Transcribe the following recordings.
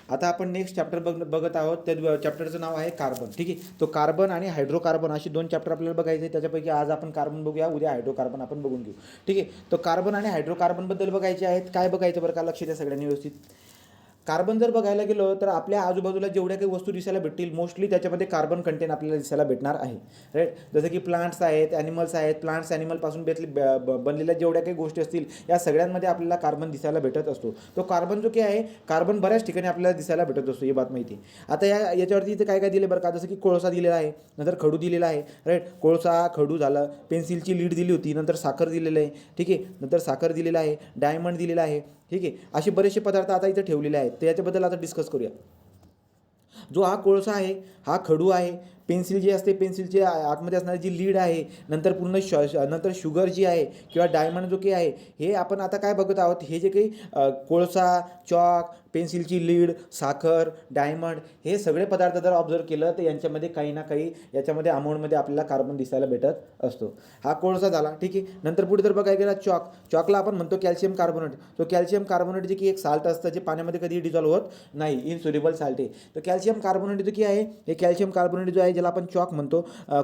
आता आपण next chapter बघत आहोत. त्या चॅप्टरचं नाव आहे कार्बन. ठीक आहे, तो कार्बन आणि हायड्रोकार्बन अशी 2 चॅप्टर आपल्याला बघायचे आहे. त्याच्यापैकी आज आपण कार्बन बघूया, उद्या हायड्रोकार्बन आपण बघून घेऊ. ठीक आहे, तो कार्बन आणि हायड्रोकार्बनबद्दल बघायचे आहेत. काय बघायचं बरं का, लक्ष द्या सगळ्यांनी व्यवस्थित. कार्बन जर बघायला गेलो तर आपल्या आजूबाजूला जेवढ्या काही वस्तू दिसायला भेटतील मोस्टली त्याच्यामध्ये कार्बन कंटेंट आपल्याला दिसायला भेटणार आहे. राईट, जसं की प्लांट्स आहेत, ॲनिमल्स आहेत, प्लांट्स ॲनिमलपासून बनलेल्या जेवढ्या काही गोष्टी असतील या सगळ्यांमध्ये आपल्याला कार्बन दिसायला भेटत असतो. तो कार्बन जो काही आहे, कार्बन बऱ्याच ठिकाणी आपल्याला दिसायला भेटत असतो, ही बात माहिती आहे. आता याच्यावरती इथे काय काय दिले बरं का, जसं की कोळसा दिलेला आहे, नंतर खडू दिलेला आहे. राईट, कोळसा खडू झालं, पेन्सिलची लीड दिली होती, नंतर साखर दिलेलं आहे. ठीक आहे, नंतर साखर दिलेलं आहे, डायमंड दिलेला आहे. ठीक आहे, असे बरेचसे पदार्थ आता इथे ठेवलेले आहेत. तर याच्याबद्दल आता डिस्कस करूया. जो हा कोळसा आहे, हा खडू आहे, पेन्सिल जी असते पेन्सिलची आतमध्ये असणारी जी लीड आहे, नंतर पूर्ण नंतर शुगर जी आहे किंवा डायमंड जो काही आहे, हे आपण आता काय बघत आहोत, हे जे काही कोळसा, चॉक, पेन्सिलची लीड, साखर, डायमंड हे सगळे पदार्थ जर ऑब्झर्व केलं तर यांच्यामध्ये काही ना काही याच्यामध्ये अमाऊंटमध्ये आपल्याला कार्बन दिसायला भेटत असतो. हा कोळसा झाला. ठीक आहे, नंतर पुढे जर बघायला गेला चॉकला आपण म्हणतो कॅल्शियम कार्बोनेट. तो कॅल्शियम कार्बोनेट जे की एक साल्ट असतं जे पाण्यामध्ये कधी डिझॉल्व्ह होत नाही, इनसोल्युबल साल्ट आहे. तर कॅल्शियम कार्बोनेट जो की आहे, हे कॅल्शियम कार्बोनेट जो आहे ज्याला आपण चॉक म्हणतो,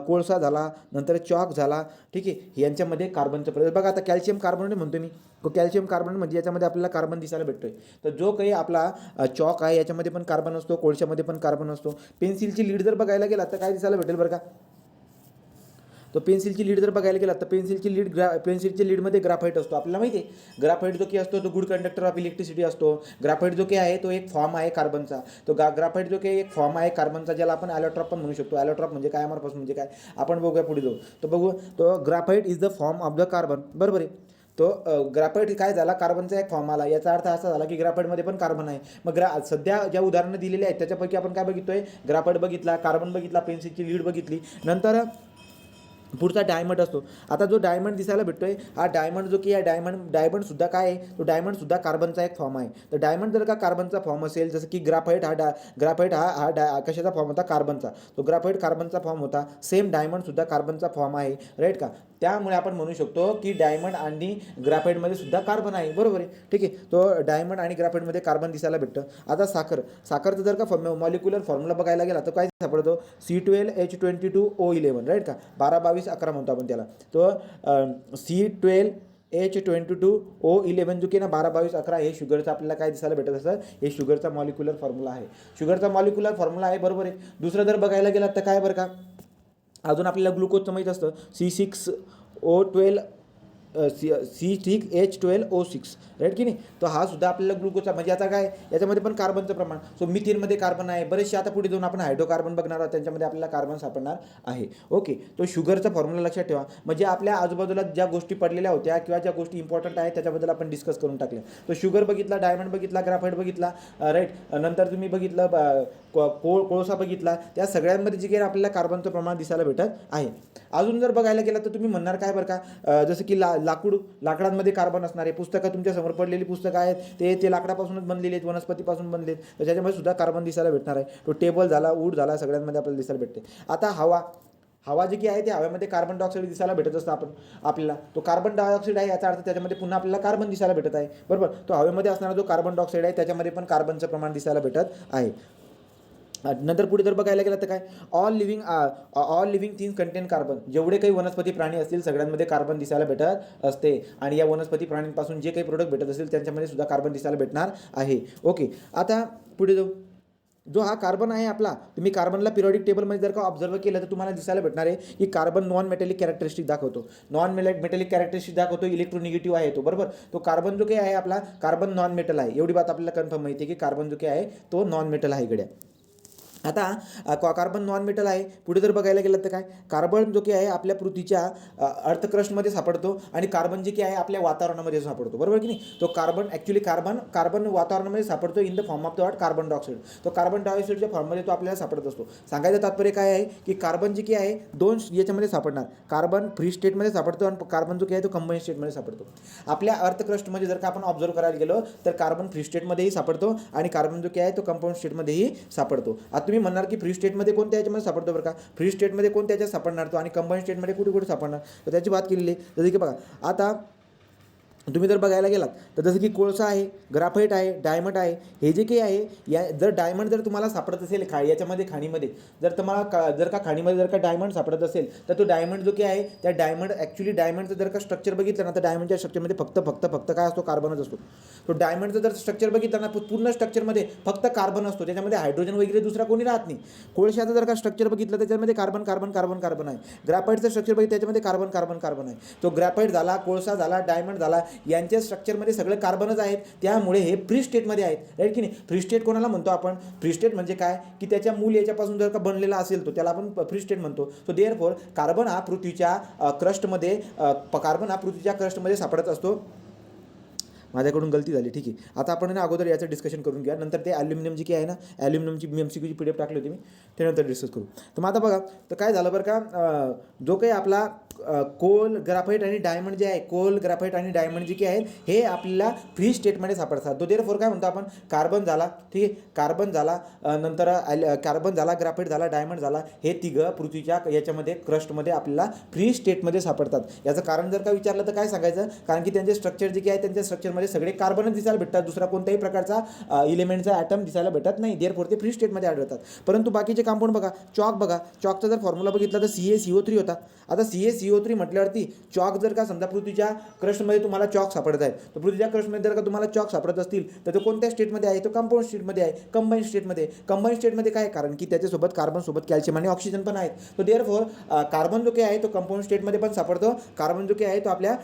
कोळसा झाला, नंतर चॉक झाला. ठीक आहे, यांच्यामध्ये कार्बनचं प्रदेश बघा. आता कॅल्शियम कार्बोनेट म्हणतो मी, तो कॅल्शियम कार्बोनेट म्हणजे याच्यामध्ये आपल्याला कार्बन दिसायला भेटतोय. तर जो काही आपला चॉक आहे याच्यामध्ये पण कार्बन असतो, कोळशामध्ये पण कार्बन असतो. पेन्सिलची लीड जर बघायला गेला तर काय दिसायला भेटेल बरं का, तो पेन्सिलची लीड जर बघायला गेला तर पेन्सिलची लीडमध्ये ग्राफाईट असतो. आपल्याला माहिती आहे ग्राफाईट जो की असतो तो गुड कंडक्टर ऑफ इलेक्ट्रिसिटी असतो. ग्राफाईट जो काही आहे तो एक फॉर्म आहे कार्बनचा. तो ग्राफाईट जो काही एक फॉर्म आहे कार्बनचा, ज्याला आपण ॲलोट्रॉप पण म्हणू शकतो. ॲलोट्रॉप म्हणजे काय, अमरपासून म्हणजे काय, आपण बघूया पुढे जाऊ. तर बघू, तो graphite is the form of the carbon. बरोबर आहे, तो ग्राफाईट काय झाला, कार्बनचा एक फॉर्म आला. याचा अर्थ असा झाला की ग्राफाईटमध्ये पण कार्बन आहे. मग सध्या ज्या उदाहरणं दिलेली आहेत त्याच्यापैकी आपण काय बघितोय, ग्राफाईट बघितला, कार्बन बघितला, पेन्सिलची लीड बघितली, नंतर पुढचा डायमंड असतो. आता जो डायमंड दिसायला भेटतोय, हा डायमंड जो की आहे, डायमंडसुद्धा काय आहे, तो डायमंडसुद्धा कार्बनचा एक फॉर्म आहे. तर डायमंड जर का कार्बनचा फॉर्म असेल, जसं की ग्राफाईट हा कशाचा फॉर्म होता, कार्बनचा. तो ग्राफाईट कार्बनचा फॉर्म होता. सेम डायमंडसुद्धा कार्बनचा फॉर्म आहे. राईट का, त्यामुळे आपण म्हणू शकतो की डायमंड आणि ग्राफाईटमध्ये सुद्धा कार्बन आहे. बरोबर आहे. ठीक आहे, तो डायमंड आणि ग्राफाईटमध्ये कार्बन दिसायला भेटतं. आता साखरचं जर का मॉलिक्युलर फॉर्म्युला बघायला गेला तर काय सापडतो, C12H22O11. राईट का, 12-22-11 म्हणतो आपण त्याला. तो C12H22O11 जो की ना 12-22-11 हे शुगरचं आपल्याला काय दिसायला भेटत असतं, हे शुगरचा मॉलिक्युलर फॉर्म्युला आहे. शुगरचा मॉलिक्युलर फॉर्म्युला आहे. बरोबर आहे. दुसरं जर बघायला गेला तर काय बरं का, अजून आपल्याला ग्लुकोजचं माहीत असतं, C6H12O6. राईट की नाही, तो हा सुद्धा आपल्याला ग्लुकोजचा, म्हणजे आता काय, याच्यामध्ये पण कार्बनचं प्रमाण. सो मिथेनमध्ये कार्बन आहे. बरेचसे आता पुढे जाऊन आपण हायड्रोकार्बन बघणार आहोत, त्यांच्यामध्ये आपल्याला कार्बन सापडणार आहे. ओके, तो शुगरचा फॉर्म्युला लक्षात ठेवा. म्हणजे आपल्या आजूबाजूला ज्या गोष्टी पडलेल्या होत्या किंवा ज्या गोष्टी इम्पॉर्टंट आहेत त्याच्याबद्दल आपण डिस्कस करून टाकल्या. तो शुगर बघितला, डायमंड बघितला, ग्राफाईट बघितला. राईट, नंतर तुम्ही बघितलं कोळसा बघितला. त्या सगळ्यांमध्ये जे काही आपल्याला कार्बनचं प्रमाण दिसायला भेटत आहे. अजून जर बघायला गेला तर तुम्ही म्हणणार काय बरं का, जसं की लाकडांमध्ये कार्बन असणारे पुस्तकं तुमच्यासमोर पडलेली पुस्तकं आहेत, ते लाकडापासूनच बनलेली आहेत, वनस्पतीपासून बनलेत. तर त्याच्यामध्ये सुद्धा कार्बन दिसायला भेटणार आहे. तो टेबल झाला, वूड झाला, सगळ्यांमध्ये आपल्याला दिसायला भेटते. आता हवा जी की आहे, त्या हवेमध्ये कार्बन डायऑक्साईड दिसायला भेटत असतं आपल्याला. तो कार्बन डायऑक्साईड आहे, याचा अर्थ त्याच्यामध्ये पुन्हा आपल्याला कार्बन दिसायला भेटत आहे. बरोबर, तो हवेमध्ये असणारा जो कार्बन डायऑक्साईड आहे त्याच्यामध्ये पण कार्बनचं प्रमाण दिसायला भेटत आहे. नंतर पुढे जर बघायला गेलं तर काय, all living things content carbon. जेवढे काही वनस्पती प्राणी असतील सगळ्यांमध्ये कार्बन दिसायला भेटत असते. आणि या वनस्पती प्राण्यांपासून जे काही प्रोडक्ट भेटत असतील त्यांच्यामध्ये सुद्धा कार्बन दिसायला भेटणार आहे. ओके, आता पुढे जाऊ. जो हा कार्बन आहे आपला, तुम्ही कार्बनला पिरियडिक टेबलमध्ये जर का ऑब्झर्व केलं तर तुम्हाला दिसायला भेटणार आहे की कार्बन नॉन मेटॅलिक कॅरेक्टरिस्टिक दाखवतो. मेटॅलिक कॅरेक्टरिस्टिक दाखवतो, इलेक्ट्रोनिगेटिव्ह आहे तो. बरोबर, तो कार्बन जो काही आहे आपला, कार्बन नॉन मेटल आहे. एवढी बात आपल्याला कन्फर्म माहिती आहे की कार्बन जो काही आहे तो नॉन मेटल आहे गड्या. आता कार्बन नॉन मेटल आहे. पुढे जर बघायला गेलं तर काय, कार्बन जो की आहे आपल्या पृथ्वीच्या अर्थक्रस्टमध्ये सापडतो आणि कार्बन जे की आहे आपल्या वातावरणामध्ये सापडतो. बरोबर की नाही, तो कार्बन वातावरणामध्ये सापडतो in the form of the what, carbon dioxide. तो कार्बन डायऑक्साईडच्या फॉर्ममध्ये तो आपल्याला सापडत असतो. सांगायचं तात्पर्य काय आहे की कार्बन जे की आहे दोन याच्यामध्ये सापडणार. कार्बन फ्री स्टेटमध्ये सापडतो आणि कार्बन जो की आहे तो कंबाईन स्टेटमध्ये सापडतो. आपल्या अर्थक्रस्टमध्ये जर का आपण ऑब्झर्व करायला गेलो तर कार्बन फ्री स्टेटमध्येही सापडतो आणि कार्बन जो की आहे तो कंपाऊंड स्टेटमध्येही सापडतो. आता तुम्ही म्हणणार की फ्री स्टेटमध्ये कोणत्या याच्यामध्ये सापडतो बरं का, फ्री स्टेटमध्ये कोणत्या याच्यात सापडणार तो, आणि कंबाईन स्टेटमध्ये कुठे कुठे सापडणार, तर त्याची बात केलेली आहे. जसं की बघा, आता तुम्ही जर बघायला गेलात तर जसं की कोळसा आहे, ग्राफाईट आहे, डायमंड आहे, हे जे काही आहे या जर डायमंड जर तुम्हाला सापडत असेल याच्यामध्ये खाणीमध्ये जर तुम्हाला जर का खाणीमध्ये जर का डायमंड सापडत असेल तर तो डायमंड जो काही आहे त्या डायमंड ॲक्च्युली डायमंडचं जर का स्ट्रक्चर बघितलं ना तर डायमंडच्या स्ट्रक्चरमध्ये फक्त काय असतो, कार्बनच असतो. तो डायमंडचं जर स्ट्रक्चर बघितलं ना पूर्ण स्ट्रक्चरमध्ये फक्त कार्बन असतो, त्याच्यामध्ये हायड्रोजन वगैरे दुसरा कोणी राहत नाही. कोळशाचं जर का स्ट्रक्चर बघितलं त्याच्यामध्ये कार्बन आहे. ग्राफाईटचं स्ट्रक्चर बघितलं त्याच्यामध्ये कार्बन आहे. तो ग्राफाईट झाला, कोळसा झाला, डायमंड झाला, यांच्या स्ट्रक्चरमध्ये सगळे कार्बनच आहेत. त्यामुळे हे फ्री स्टेटमध्ये आहेत, राईट की नाही. फ्री स्टेट कोणाला म्हणतो आपण? फ्री स्टेट म्हणजे काय की त्याच्या मूल याच्यापासून जर का बनलेला असेल तो त्याला आपण फ्री स्टेट म्हणतो. सो देअरफॉर कार्बन हा पृथ्वीच्या क्रस्टमध्ये सापडत असतो. माझ्याकडून गलती झाली, ठीक आहे. आता आपण ना अगोदर याचं डिस्कशन करून घ्या, नंतर ते ॲल्युमिनियम जी की आहे ना, ॲल्युमिनियमची MCQ ची PDF टाकली होती मी, त्यानंतर डिस्कस करू. तर मग आता बघा तर काय झालं बरं का, जो काही आपला कोल, ग्राफाईट आणि डायमंड जे आहे, कोल, ग्राफाईट आणि डायमंड जे काही आहेत हे आपल्याला फ्री स्टेटमध्ये सापडतात. तो देअरफॉर काय म्हणतो आपण, कार्बन झाला, ठीक आहे, कार्बन झाला, नंतर कार्बन झाला, ग्राफाईट झाला, डायमंड झाला, हे तिघं पृथ्वीच्या याच्यामध्ये क्रस्टमध्ये आपल्याला फ्री स्टेटमध्ये सापडतात. याचं कारण जर का विचारलं तर काय सांगायचं, कारण की त्यांचे स्ट्रक्चर जे काही आहे त्यांच्या स्ट्रक्चरमध्ये सगळे कार्बनच दिसायला भेटतात, दुसरा कोणत्याही प्रकारचा इलिमेंटचा ॲटम दिसायला भेटत नाही. देअरफॉर ते फ्री स्टेटमध्ये आढळतात. परंतु बाकीचे कंपाऊंड बघा, चॉक बघा, चॉकचा जर फॉर्म्युला बघितला तर CaCO3 होता. आता CaCO3 म्हटल्यावरती चॉक जर का समजा पृथ्वीच्या क्रस्टमध्ये तुम्हाला चॉक सापडत आहे, तर पृथ्वीच्या क्रस्टमध्ये जर का तुम्हाला चॉक सापडत असतील तर तो कोणत्या स्टेटमध्ये आहे, तो कंपाऊंड स्टेटमध्ये आहे, कंबाईन स्टेटमध्ये काय, कारण की त्याच्यासोबत कार्बनसोबत कॅल्शियम आणि ऑक्सिजन पण आहेत. तो देअरफॉर कार्बन जो काही आहे तो कंपाऊंड स्टेटमध्ये पण सापडतो, कार्बन जो काही आहे तो आपल्या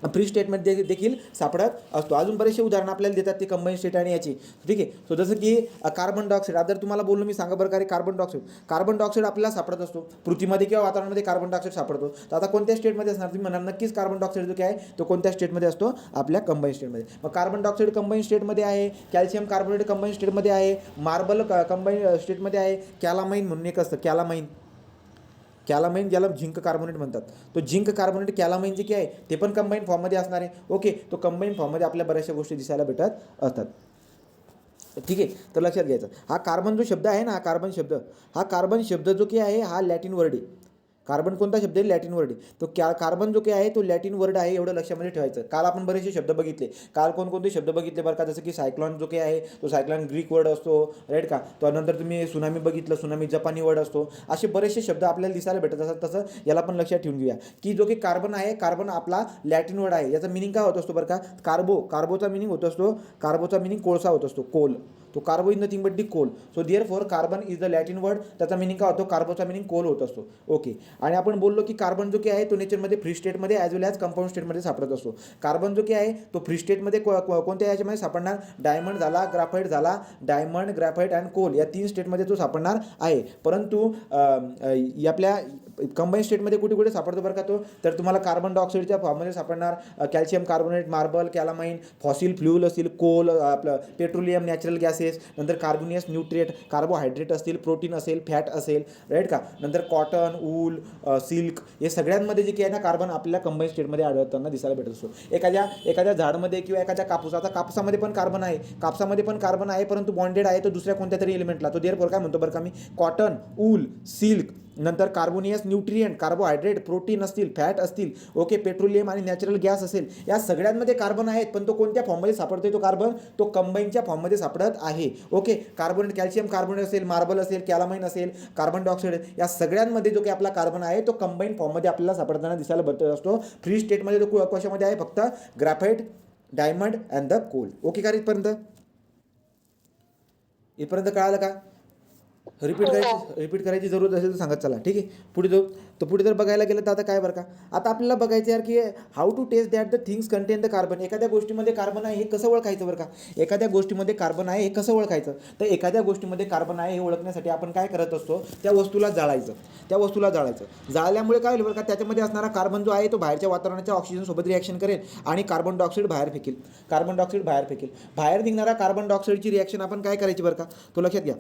फ्री स्टेटमध्ये देखील सापडत असतो. अजून बरेचसे उदाहरणं आपल्याला देतात ते कंबाईन स्टेट आणि याची, ठीक आहे. सो जसं की कार्बन डायऑक्साईड, आता जर तुम्हाला बोललो मी, सांगा बरं का, कार्बन डायऑक्साईड आपल्याला सापडत असतो पृथ्वीमध्ये किंवा वातावरणामध्ये. कार्बन डायऑक्साईड सापडतो, तर आता कोणत्या स्टेटमध्ये असणार तुम्ही म्हणाल, नक्कीच कार्बन डायऑक्साईड जो काय आहे तो कोणत्या स्टेटमध्ये असतो, आपल्या कंबाईन स्टेटमध्ये. मग कार्बन डायऑक्साईड कंबाईन स्टेटमध्ये आहे, कॅल्शियम कार्बोनेट कंबाईन स्टेटमध्ये आहे, मार्बल कंबाईन स्टेटमध्ये आहे, कॅलामाइन म्हणून एक असतं, कॅलामाइन ज्याला झिंक कार्बोनेट म्हणतात, तो झिंक कार्बोनेट कॅलामाइन जे काय आहे ते पण कंबाईन फॉर्ममध्ये असणार आहे. ओके, तो कंबाईन फॉर्ममध्ये आपल्या बऱ्याचशा गोष्टी दिसायला भेटत असतात, ठीक आहे. तर लक्षात घ्यायचं, हा कार्बन जो शब्द आहे ना, हा कार्बन शब्द जो की आहे हा लॅटिन वर्ड आहे. कार्बन कोणता शब्द आहे, लॅटिन वर्ड आहे. तो कार्बन जो काही आहे तो लॅटिन वर्ड आहे, एवढं लक्षामध्ये ठेवायचं. काल आपण बरेचसे शब्द बघितले, कोणते शब्द बघितले बरं का, जसं की सायक्लॉन जो काही आहे तो सायक्लॉन ग्रीक वर्ड असतो, राईट का. त्यानंतर तुम्ही सुनामी बघितलं, सुनामी जपानी वर्ड असतो. असे बरेचसे शब्द आपल्याला दिसायला भेटत असतात. तसं याला पण लक्षात ठेवून घेऊया की जो की कार्बन आहे, कार्बन आपला लॅटिन वर्ड आहे. याचा मिनिंग काय होत असतो बरं का, कार्बोचा मिनिंग होत असतो, कोळसा होत असतो, कोल. तो carbo is nothing but the coal. So therefore carbon is the Latin word, त्याचा मिनिंग काय होतो, कार्बोचा मिनिंग कोल होत असतो. ओके, आणि आपण बोललो की कार्बन जो काही आहे तो नेचरमध्ये फ्री स्टेटमध्ये ॲज वेल ॲज कंपाऊंड स्टेटमध्ये सापडत असतो. कार्बन जो काही आहे तो फ्री स्टेटमध्ये कोणत्या याच्यामध्ये सापडणार, डायमंड झाला, ग्राफाईट झाला, डायमंड, ग्राफाईट अँड कोल या 3 स्टेटमध्ये तो सापडणार आहे. परंतु आपल्या कंबाईन स्टेटमध्ये कुठे सापडतो बरं का तो, तर तुम्हाला कार्बन डायऑक्साईडच्या फॉर्ममध्ये सापडणार, calcium carbonate, marble, calamine, fossil fuel असतील, कोल, आपलं पेट्रोलियम, नॅचरल गॅसेस, नंतर कार्बोनियस न्यूट्रिएंट, कार्बोहायड्रेट असतील, प्रोटीन असेल, फॅट असेल, राईट का. नंतर कॉटन, वूल, सिल्क, हे सगळ्यांमध्ये जे काही आहे ना कार्बन आपल्याला कंबाईन स्टेटमध्ये आढळताना दिसायला भेटत असतो. एखाद्या झाडमध्ये किंवा एखाद्या कापसामध्ये पण कार्बन आहे, परंतु बॉन्डेड आहे तो दुसऱ्या कोणत्या तरी एलिमेंटला. तो देअरफॉर काय म्हणतो बरं का मी, कॉटन, वूल, सिल्क, नंतर कार्बोनियस न्यूट्रिएंट, कार्बोहायड्रेट, प्रोटीन असतील, फॅट असतील, ओके, पेट्रोलियम आणि नॅचरल गॅस असेल, या सगळ्यांमध्ये कार्बन आहेत. पण तो कोणत्या फॉर्ममध्ये सापडतोय, तो कार्बन तो कंबाईनच्या फॉर्ममध्ये सापडत आहे. ओके, कार्बोनेट, कॅल्शियम कार्बोनेट असेल, मार्बल असेल, कॅलामाइन असेल, कार्बन डायऑक्साईड, या सगळ्यांमध्ये जो काही आपला कार्बन आहे तो कंबाईन फॉर्ममध्ये आपल्याला सापडताना दिसायला भेटत असतो. फ्री स्टेटमध्ये तो कशामध्ये आहे, फक्त graphite, diamond and the coal. Okay का, इथपर्यंत कळालं का. रिपीट करायची जरूरत असेल तर सांगत चला, ठीक आहे. पुढे जाऊ. तर पुढे जर बघायला गेलं तर आता काय बरं का, आता आपल्याला बघायचं यार की how to test that the things contain the carbon. एखाद्या गोष्टीमध्ये कार्बन आहे हे कसं ओळखायचं बरं का, एखाद्या गोष्टीमध्ये कार्बन आहे हे कसं ओळखायचं. तर एखाद्या गोष्टीमध्ये कार्बन आहे हे ओळखण्यासाठी आपण काय करत असतो, त्या वस्तूला जाळायचं. जाळल्यामुळे काय होईल बरं का, त्याच्यामध्ये असणारा कार्बन जो आहे तो बाहेरच्या वातावरणाच्या ऑक्सिजनसोबत रिॲक्शन करेल आणि कार्बन डायऑक्साईड बाहेर फेकेल. बाहेर निघणारा कार्बन डायऑक्साईडची रिॲक्शन आपण काय करायची बरं का, तो लक्षात घ्या.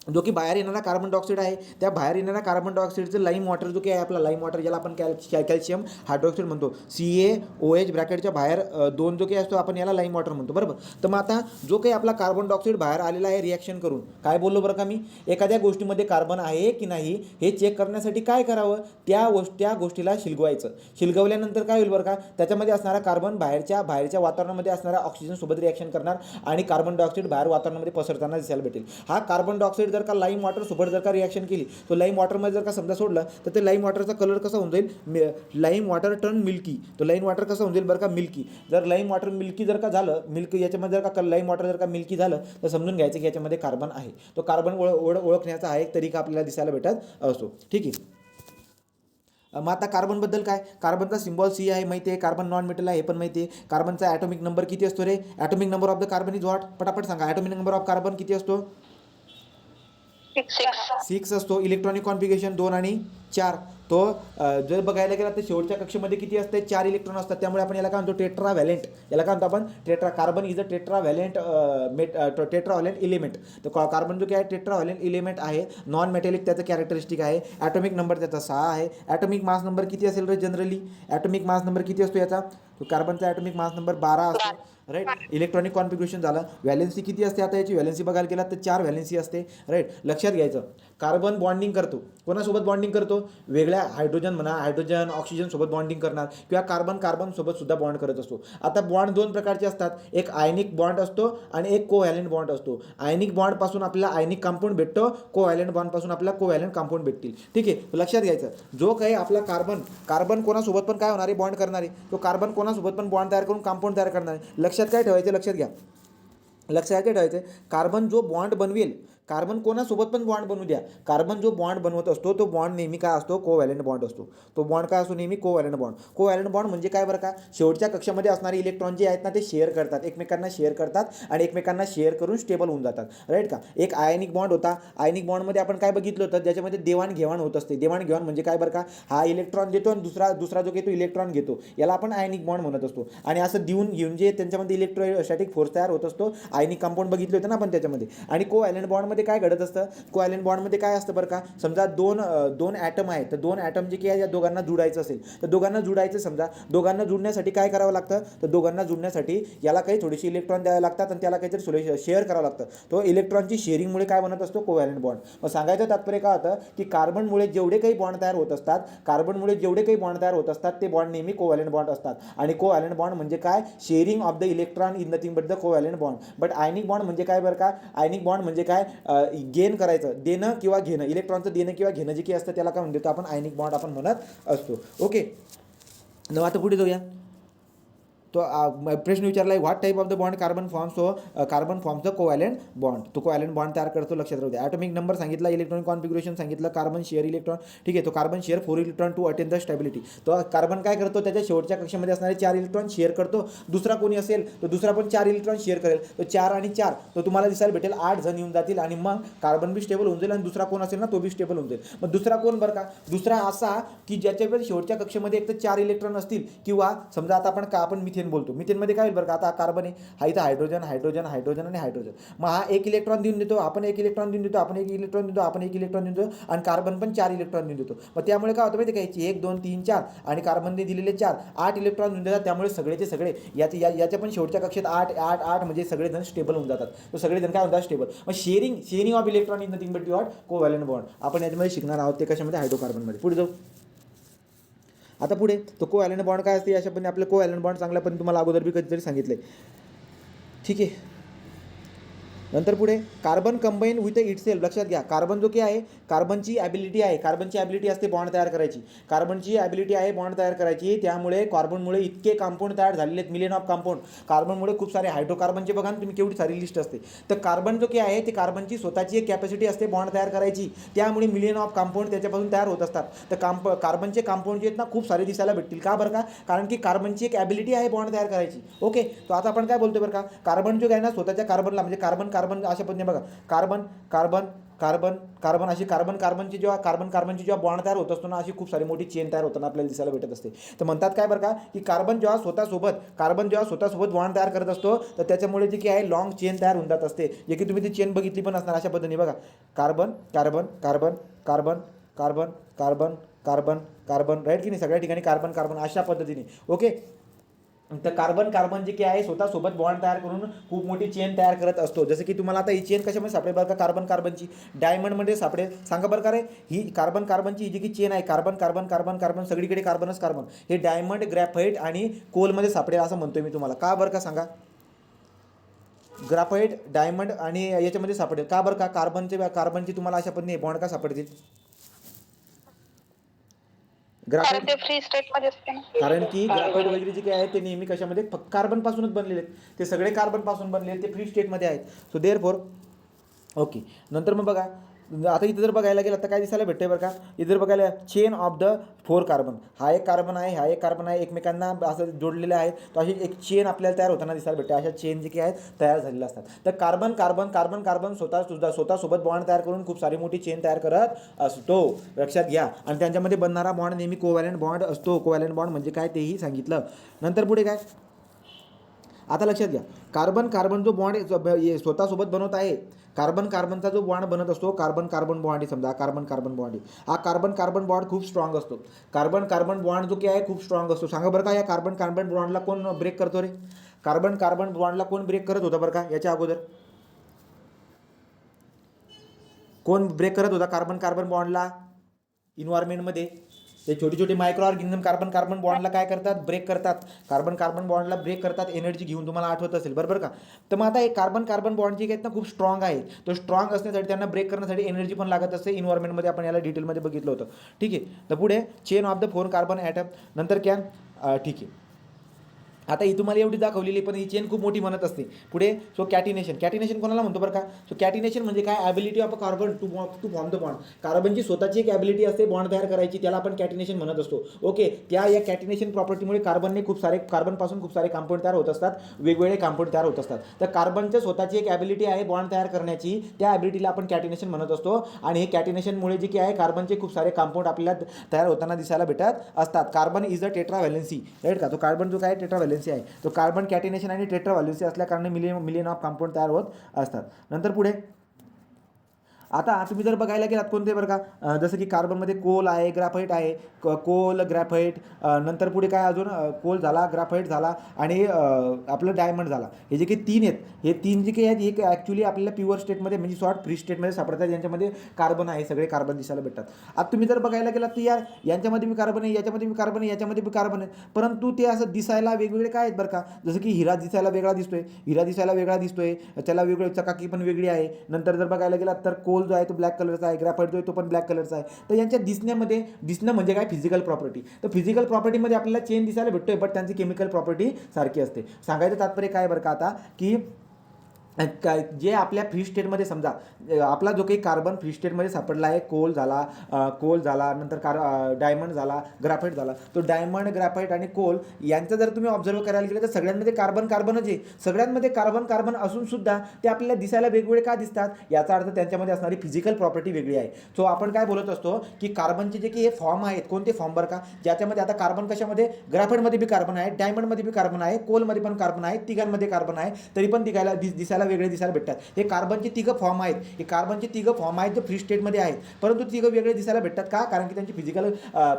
जो की बाहेर येणारा कार्बन डायऑक्साईड आहे, त्या बाहेर येणाऱ्या कार्बन डायऑक्साईडचं लाईम वॉटर जो काही आहे आपला लाईम वॉटर, ज्याला आपण कॅल्शियम हायड्रॉक्साईड म्हणतो, CaOH ब्रॅकेटच्या बाहेर दोन जो काही असतो आपण याला लाईम वॉटर म्हणतो, बरोबर. तर मग आता जो काही आपला कार्बन डायऑक्साईड बाहेर आलेला आहे रिॲक्शन करून, काय बोललो बरं का मी, एखाद्या गोष्टीमध्ये कार्बन आहे की नाही हे चेक करण्यासाठी काय करावं, त्या गोष्टीला शिलगवायचं. शिलगवल्यानंतर काय होईल बरं का, त्याच्यामध्ये असणारा कार्बन बाहेरच्या वातावरणामध्ये असणाऱ्या ऑक्सिजन सोबत रिॲक्शन करणार आणि कार्बन डायऑक्साईड बाहेर वातावरणामध्ये पसरताना दिसायला भेटेल. हा कार्बन डायऑक्साईड जर का लाईम वॉटर सोबत जर का रिॲक्शन केली, तो लाईम वॉटरमध्ये जर का समजा सोडलं तर ते लाईम वॉटरचा कलर कसा होऊन जाईल, लाईम वॉटर टर्न मिल्की. तो लाईम वॉटर कसं होऊन जाईल बरं का, मिल्की. जर लाईम वॉटर मिल्की जर का झालं, याच्यामध्ये जर का लाईम वॉटर जर का मिल्की झालं तर समजून घ्यायचं की याच्यामध्ये कार्बन आहे. तो कार्बन ओळखण्याचा हा एक तरीका आपल्याला दिसायला भेटत असतो, ठीक आहे. मग आता कार्बनबद्दल काय, कार्बनचा सिम्बॉल C आहे माहिती आहे, कार्बन नॉन मेटल आहे हे पण माहिती आहे. कार्बनचा ॲटॉमिक नंबर किती असतो रे, atomic number of the carbon is what, पटापट सांगा, ॲटॉमिक नंबर ऑफ कार्बन किती असतो, 6 असतो. इलेक्ट्रॉनिक कॉन्फिगरेशन 2 आणि 4. तो जर बघायला गेला तर शेवटच्या कक्षेमध्ये किती असते, 4 इलेक्ट्रॉन असतात. त्यामुळे आपण याला काय म्हणतो, टेट्रा व्हॅलेंट. याला काय म्हणतो आपण, carbon is a tetravalent element. तर कार्बन जो काय आहे टेट्रा व्हॅलेंट इलिमेंट आहे, नॉन मेटॅलिक त्याचं कॅरेक्टरिस्टिक आहे. ॲटॉमिक नंबर त्याचा 6 आहे. ॲटॉमिक मास नंबर किती असेल रे जनरली, ॲटॉमिक मास नंबर किती असतो याचा, तो कार्बनचा ॲटॉमिक मास नंबर 12 असतो, राईट. इलेक्ट्रॉनिक कॉन्फिगरेशन झालं. व्हॅलेन्सी किती असते, आता याची व्हॅलेन्सी बघायला गेला तर 4 व्हॅलेन्सी असते, राईट. लक्षात घ्यायचं, कार्बन बॉन्डिंग करतो, कोणासोबत बॉन्डिंग करतो, वेगळ्या हायड्रोजन म्हणा, हायड्रोजन ऑक्सिजन सोबत बॉन्डिंग करणार किंवा कार्बन सोबत सुद्धा बॉन्ड करत असतो. आता बॉन्ड दोन प्रकारचे असतात, एक आयनिक बॉन्ड असतो आणि एक कोव्हॅलेंट बॉन्ड असतो. आयनिक बॉन्डपासून आपल्याला आयनिक कंपाऊंड भेटतो, कोव्हॅलेंट बॉन्डपासून आपल्याला कोव्हॅलेंट कंपाऊंड भेटतील, ठीक आहे. लक्षात घ्यायचं, जो काही आपला कार्बन कोणासोबत पण काय होणार आहे, बॉन्ड करणार आहे. तो कार्बन कोणासोबत पण बॉन्ड तयार करून कंपाऊंड तयार करणार आहे. लक्षात काय ठेवायचं, लक्षात घ्या, लक्षात काय ठेवायचं, कार्बन जो बॉन्ड बनवेल, कार्बन कोणासोबत पण बॉन्ड बनवू द्या, कार्बन जो बॉन्ड बनवत असतो तो बॉन्ड नेहमी काय असतो, कोव्हॅलेंट बॉन्ड असतो. तो बॉन्ड काय असतो, नेहमी कोव्हॅलेंट बॉन्ड. कोव्हॅलेंट बॉन्ड म्हणजे काय बरं का, शेवटच्या कक्षामध्ये असणारे इलेक्ट्रॉन जे आहेत ना ते शेअर करतात, एकमेकांना शेअर करतात आणि एकमेकांना शेअर करून स्टेबल होऊन जातात, राईट का. एक आयनिक बॉन्ड होता, आयनिक बॉन्डमध्ये आपण काय बघितलं होतं, ज्याच्यामध्ये देवाणघेवाण होत असते. देवाणघेवाण म्हणजे काय बरं का, हा इलेक्ट्रॉन देतो आणि दुसरा जो काही तो इलेक्ट्रॉन घेतो, याला आपण आयनिक बॉन्ड म्हणत असतो. आणि असं देऊन घेऊन जे त्यांच्यामध्ये इलेक्ट्रोस्टॅटिक फोर्स तयार होत असतो, आयनिक कंपाऊंड बघितलं होतं ना आपण त्याच्यामध्ये. आणि कोव्हॅलेंट बॉन्डमध्ये काय घडत असतं, कोव्हॅलेंट बॉन्डमध्ये काय असतं बरं का, समजा दोन ॲटम आहेत, तर दोन ॲटम जे की या दोघांना जुडायचं असेल, तर दोघांना जुडायचं, समजा दोघांना जुडण्यासाठी काय करावं लागतं, तर दोघांना जुडण्यासाठी याला काही थोडीशी इलेक्ट्रॉन द्यावे लागतात आणि त्याला काहीतरी शेअर करावं लागतं. तो इलेक्ट्रॉनची शेअरिंगमुळे काय बनत असतो, कोव्हॅलेंट बॉन्ड. मग सांगायचं तात्पर्य काय होतं की कार्बनमुळे जेवढे काही बॉन्ड तयार होत असतात, ते बॉन्ड नेहमी कोव्हॅलेंट बॉन्ड असतात. आणि कोव्हॅलेंट बॉन्ड म्हणजे काय, sharing of the electron in nothing but the covalent bond. But ionic bond म्हणजे काय बरं का, आयनिक बॉन्ड म्हणजे काय, गेन करायचं, देणं किंवा घेणं, इलेक्ट्रॉनचं देणं किंवा घेणं जे काही असतं त्याला काय म्हणतो आपण, आयनिक बॉन्ड आपण म्हणत असतो, ओके. आता पुढे जाऊया. तो प्रश्न विचारला आहे, what type of the bond carbon forms, so carbon forms the covalent bond. तो कोव्हॅलेंट बॉन्ड तयार करतो, लक्षात राहू द्या. ॲटॉमिक नंबर सांगितला, इलेक्ट्रॉनिक कॉन्फिगरेशन सांगितलं, कार्बन शेअर इलेक्ट्रॉन, ठीक आहे. तो carbon share 4 electron to attain the stability. तो कार्बन काय करतो, त्याच्या शेवटच्या कक्षेमध्ये असणारे 4 इलेक्ट्रॉन शेअर करतो. दुसरा कोणी असेल तर दुसरा पण 4 इलेक्ट्रॉन शेअर करेल. तो 4 आणि 4 तो तुम्हाला दिसायला भेटेल, 8 जण येऊन जातील आणि मग कार्बन बी स्टेबल होऊन जाईल आणि दुसरा कोण असेल ना तो बी स्टेबल होऊन जाईल. मग दुसरा कोण बरं का, दुसरा असा की ज्याच्यावर शेवटच्या कक्षेमध्ये एक तर 4 इलेक्ट्रॉन असतील, किंवा समजा आता आपण मिथेन बोलतो, मिथेनमध्ये काय होईल बरं का, आता कार्बन आहे, हा इथं हायड्रोजन आणि हायड्रोजन. मग हा एक इलेक्ट्रॉन देऊन देतो, आपण एक इलेक्ट्रॉन देऊन देतो, आपण एक इलेक्ट्रॉन देतो आणि कार्बन पण 4 इलेक्ट्रॉन देऊन देतो. मग त्यामुळे काय होतं माहिती काय, 1 2 3 4 आणि कार्बनने दिलेले 4 8 इलेक्ट्रॉन देऊन देतात. त्यामुळे सगळेचे सगळे याच्या पण शेवटच्या कक्षेत 8 8 8 म्हणजे सगळेजण स्टेबल होऊन जातात. तो सगळेजण काय होतात, स्टेबल. मग sharing of electron is nothing but what, covalent bond. आपण याच्यामध्ये शिकणार आहोत, ते कशामध्ये, हायड्रोकार्बनमध्ये. पुढे जाऊ. आता पुढे तो कोव्हॅलेंट बॉन्ड काय असते, अशा पण आपलं कोव्हॅलेंट बॉन्ड चांगल्या पण तुम्हाला अगोदर बी कधीतरी सांगितलं आहे, ठीक आहे. नंतर पुढे कार्बन कंबाईन विथ इटसेल्फ. लक्षात घ्या, कार्बन जो की आहे, कार्बनची ॲबिलिटी असते बॉन्ड तयार करायची. कार्बनची ॲबिलिटी आहे बॉन्ड तयार करायची. त्यामुळे कार्बनमुळे इतके कंपाऊंड तयार झालेले आहेत, मिलियन ऑफ कंपाऊंड. कार्बनमुळे खूप सारे हायड्रोकार्बनचे बघा तुम्ही केवढी सारी लिस्ट असते. तर कार्बन जो की आहे ते कार्बनची स्वतःची एक कॅपॅसिटी असते बॉन्ड तयार करायची. त्यामुळे मिलियन ऑफ कंपाऊंड त्याच्यापासून तयार होत असतात. तर कार्बनचे कंपाऊंड जे आहेत ना खूप सारे दिसायला भेटतील. का बरं का, कारण की कार्बनची एक ॲबिलिटी आहे बॉन्ड तयार करायची, ओके. तो आता आपण काय बोलतो बरं का, कार्बन जो आहे ना स्वतःच्या कार्बनला म्हणजे कार्बन कार्बन अशा पद्धतीने बघा, कार्बन कार्बन कार्बन कार्बन अशी कार्बनची जेव्हा बॉन्ड तयार होत असतो ना, अशी खूप सारी मोठी चेन तयार होताना आपल्याला दिसायला भेटत असते. तर म्हणतात काय बरं का, की कार्बन जेव्हा स्वतःसोबत बॉन्ड तयार करत असतो, तर त्याच्यामुळे जी काय आहे लॉंग चेन तयार होऊन जात असते. जे की तुम्ही ती चेन बघितली पण असणार अशा पद्धतीने बघा, carbon carbon carbon carbon carbon carbon carbon carbon, right की नाही, सगळ्या ठिकाणी कार्बन कार्बन अशा पद्धतीने. ओके, तर कार्बन जे की आहे स्वतःसोबत बॉन्ड तयार करून खूप मोठी चेन तयार करत असतो. जसं की तुम्हाला आता ही चेन कशामध्ये सापडेल बरं का, कार्बनची डायमंडमध्ये सापडेल. सांगा बरं का रे, ही कार्बनची जी की चेन आहे, कार्बन सगळीकडे कार्बन, हे डायमंड, ग्रॅफाईट आणि कोलमध्ये सापडेल असं म्हणतोय मी तुम्हाला. का बरं का सांगा, ग्राफाईट, डायमंड आणि याच्यामध्ये सापडेल का बरं का, कार्बनची तुम्हाला अशा पद्धतीने बॉन्ड का सापडतील ग्राफाईट? फ्री स्टेट मध्ये असते ना. कारण की ग्राफाईट वगैरे जे काही आहे ते नेहमी कशामध्ये, फक्त कार्बन पासूनच बनलेले आहेत. ते सगळे कार्बन पासून बनलेले आहेत, ते फ्री स्टेटमध्ये आहेत. So therefore okay. नंतर मग बघा, आता इथं जर बघायला गेलं तर काय दिसायला भेटतंय बरं का, इथं जर बघायला चेन ऑफ द 4 कार्बन, हा एक कार्बन आहे, एकमेकांना असं जोडलेले आहेत. तर अशी एक चेन आपल्याला तयार होताना दिसायला भेटते. अशा चेन जे काही आहेत तयार झालेल्या असतात. तर कार्बन स्वतःसोबत बॉन्ड तयार करून खूप सारी मोठी चेन तयार करत असतो, लक्षात घ्या. आणि त्यांच्यामध्ये बनणारा बॉन्ड नेहमी कोव्हॅलेंट बॉन्ड असतो. कोव्हॅलेंट बॉन्ड म्हणजे काय तेही सांगितलं. नंतर पुढे काय, आता लक्षात घ्या, कार्बन जो बॉन्ड स्वतःसोबत बनवत आहे, कार्बनचा जो बॉन्ड बनत असतो, कार्बन बॉन्ड समजा, कार्बन बॉन्ड हा कार्बन बॉन्ड खूप स्ट्रॉंग असतो. कार्बन बॉन्ड जो काय आहे खूप स्ट्रॉंग असतो. सांगा बरं का, या कार्बन बॉन्डला कोण ब्रेक करतो रे? कार्बन बॉन्डला कोण ब्रेक करत होता बरं का, याच्या अगोदर कोण ब्रेक करत होता कार्बन बॉन्डला इन्व्हायरमेंटमध्ये? ते छोटे मायक्रो ऑर्गॅनिझम कार्बन बॉन्डला काय करतात, ब्रेक करतात. कार्बन बॉन्डला ब्रेक करतात एनर्जी घेऊन, तुम्हाला आठवत असेल बरोबर का. तर मग आता हे कार्बन बॉन्ड जे आहेत ना खूप स्ट्रॉंग आहे. तो स्ट्रॉंग असण्यासाठी त्यांना ब्रेक करण्यासाठी एनर्जी पण लागत असते इन्व्हायरमेंटमध्ये. आपण याला डिटेलमध्ये बघितलं होतं, ठीक आहे. तर पुढे chain of the 4 carbon atom, नंतर कॅन, ठीक आहे. आता ही तुम्हाला एवढी दाखवलेली, पण ही चेन खूप मोठी म्हणत असते. पुढे सो कॅटिनेशन कोणाला म्हणतो बरं का, सो कॅटिनेशन म्हणजे काय, ability of a carbon to form the bond. कार्बनची स्वतःची एक ॲबिलिटी असते बॉन्ड तयार करायची, त्याला आपण कॅटिनेशन म्हणत असतो. ओके, या कॅटिनेशन प्रॉपर्टीमुळे कार्बनपासून खूप सारे कंपाऊंड तयार होत असतात, वेगवेगळे कंपाऊंड तयार होत असतात. तर कार्बनच्या स्वतःची एक ॲबिलिटी आहे बॉन्ड तयार करण्याची, त्या ॲबिलिटीला आपण कॅटिनेशन म्हणत असतो. आणि हे कॅटिनेशनमुळे जे काय आहे कार्बनचे खूप सारे कंपाऊंड आपल्याला तयार होताना दिसायला भेटत असतात. कार्बन इज अ टेट्राव्हॅलेन्सी, राईट का. तो कार्बन जो काय टेट्राव्हॅलेन्सी आहे, तो कार्बन कॅटिनेशन आणि टेट्राव्हॅलेन्सी असल्या कारणे मिलियन ऑफ कंपाऊंड तयार होत असतात. नंतर पुढे आता तुम्ही जर बघायला गेलात कोणते बरं का, जसं की कार्बनमध्ये कोल आहे, ग्राफाईट आहे, कोल, ग्राफाईट, नंतर पुढे काय अजून, कोल झाला, ग्राफाईट झाला आणि आपलं डायमंड झाला. हे जे काही 3 आहेत, हे 3 जे काही आहेत हे ॲक्च्युली आपल्याला प्युअर स्टेटमध्ये म्हणजे फ्री स्टेटमध्ये सापडतात. यांच्यामध्ये कार्बन आहे, सगळे कार्बन दिसायला भेटतात. आता तुम्ही जर बघायला गेलात तर यार यांच्यामध्ये मी कार्बन आहे, याच्यामध्ये मी कार्बन आहे, याच्यामध्ये मी कार्बन आहे, परंतु ते असं दिसायला वेगवेगळे काय आहेत बरं का. जसं की हिरा दिसायला वेगळा दिसतोय, त्याला वेगळं चकाकी पण वेगळी आहे. नंतर जर बघायला गेलात तर कोल जो आहे तो ब्लॅक कलरचा आहे, ग्राफाईट जो आहे तो पण ब्लॅक कलरचा आहे. तर यांच्या दिसणं म्हणजे काय, फिजिकल प्रॉपर्टी. तर फिजिकल प्रॉपर्टीमध्ये आपल्याला चेंज दिसायला भेटतोय, बट त्यांची केमिकल प्रॉपर्टी सारखी असते. सांगायचं तात्पर्य काय बरं का आता, की काय जे आपल्या फ्री स्टेटमध्ये समजा आपला जो काही कार्बन फ्री स्टेटमध्ये सापडला आहे, कोल झाला, नंतर डायमंड झाला, ग्राफाईट झाला. तो डायमंड, ग्राफाईट आणि कोल यांचं जर तुम्ही ऑब्झर्व करायला गेलं तर सगळ्यांमध्ये कार्बनच आहे. सगळ्यांमध्ये कार्बन असून सुद्धा ते आपल्याला दिसायला वेगवेगळे का दिसतात, याचा अर्थ त्यांच्यामध्ये असणारी फिजिकल प्रॉपर्टी वेगळी आहे. सो आपण काय बोलत असतो की कार्बनचे जे की हे फॉर्म आहेत, कोणते फॉर्म बरं का, ज्याच्यामध्ये आता कार्बन कशामध्ये, ग्राफाईटमध्ये बी कार्बन आहे, डायमंडमध्ये बी कार्बन आहे, कोलमध्ये पण कार्बन आहे, तिघांमध्ये कार्बन आहे, तरी पण दिसायला वेगळे दिसायला भेटतात. हे कार्बनचे तिघं फॉर्म आहेत, जे फ्री स्टेटमध्ये आहेत, परंतु तिघं वेगळे दिसायला भेटतात का, कारण की त्यांची फिजिकल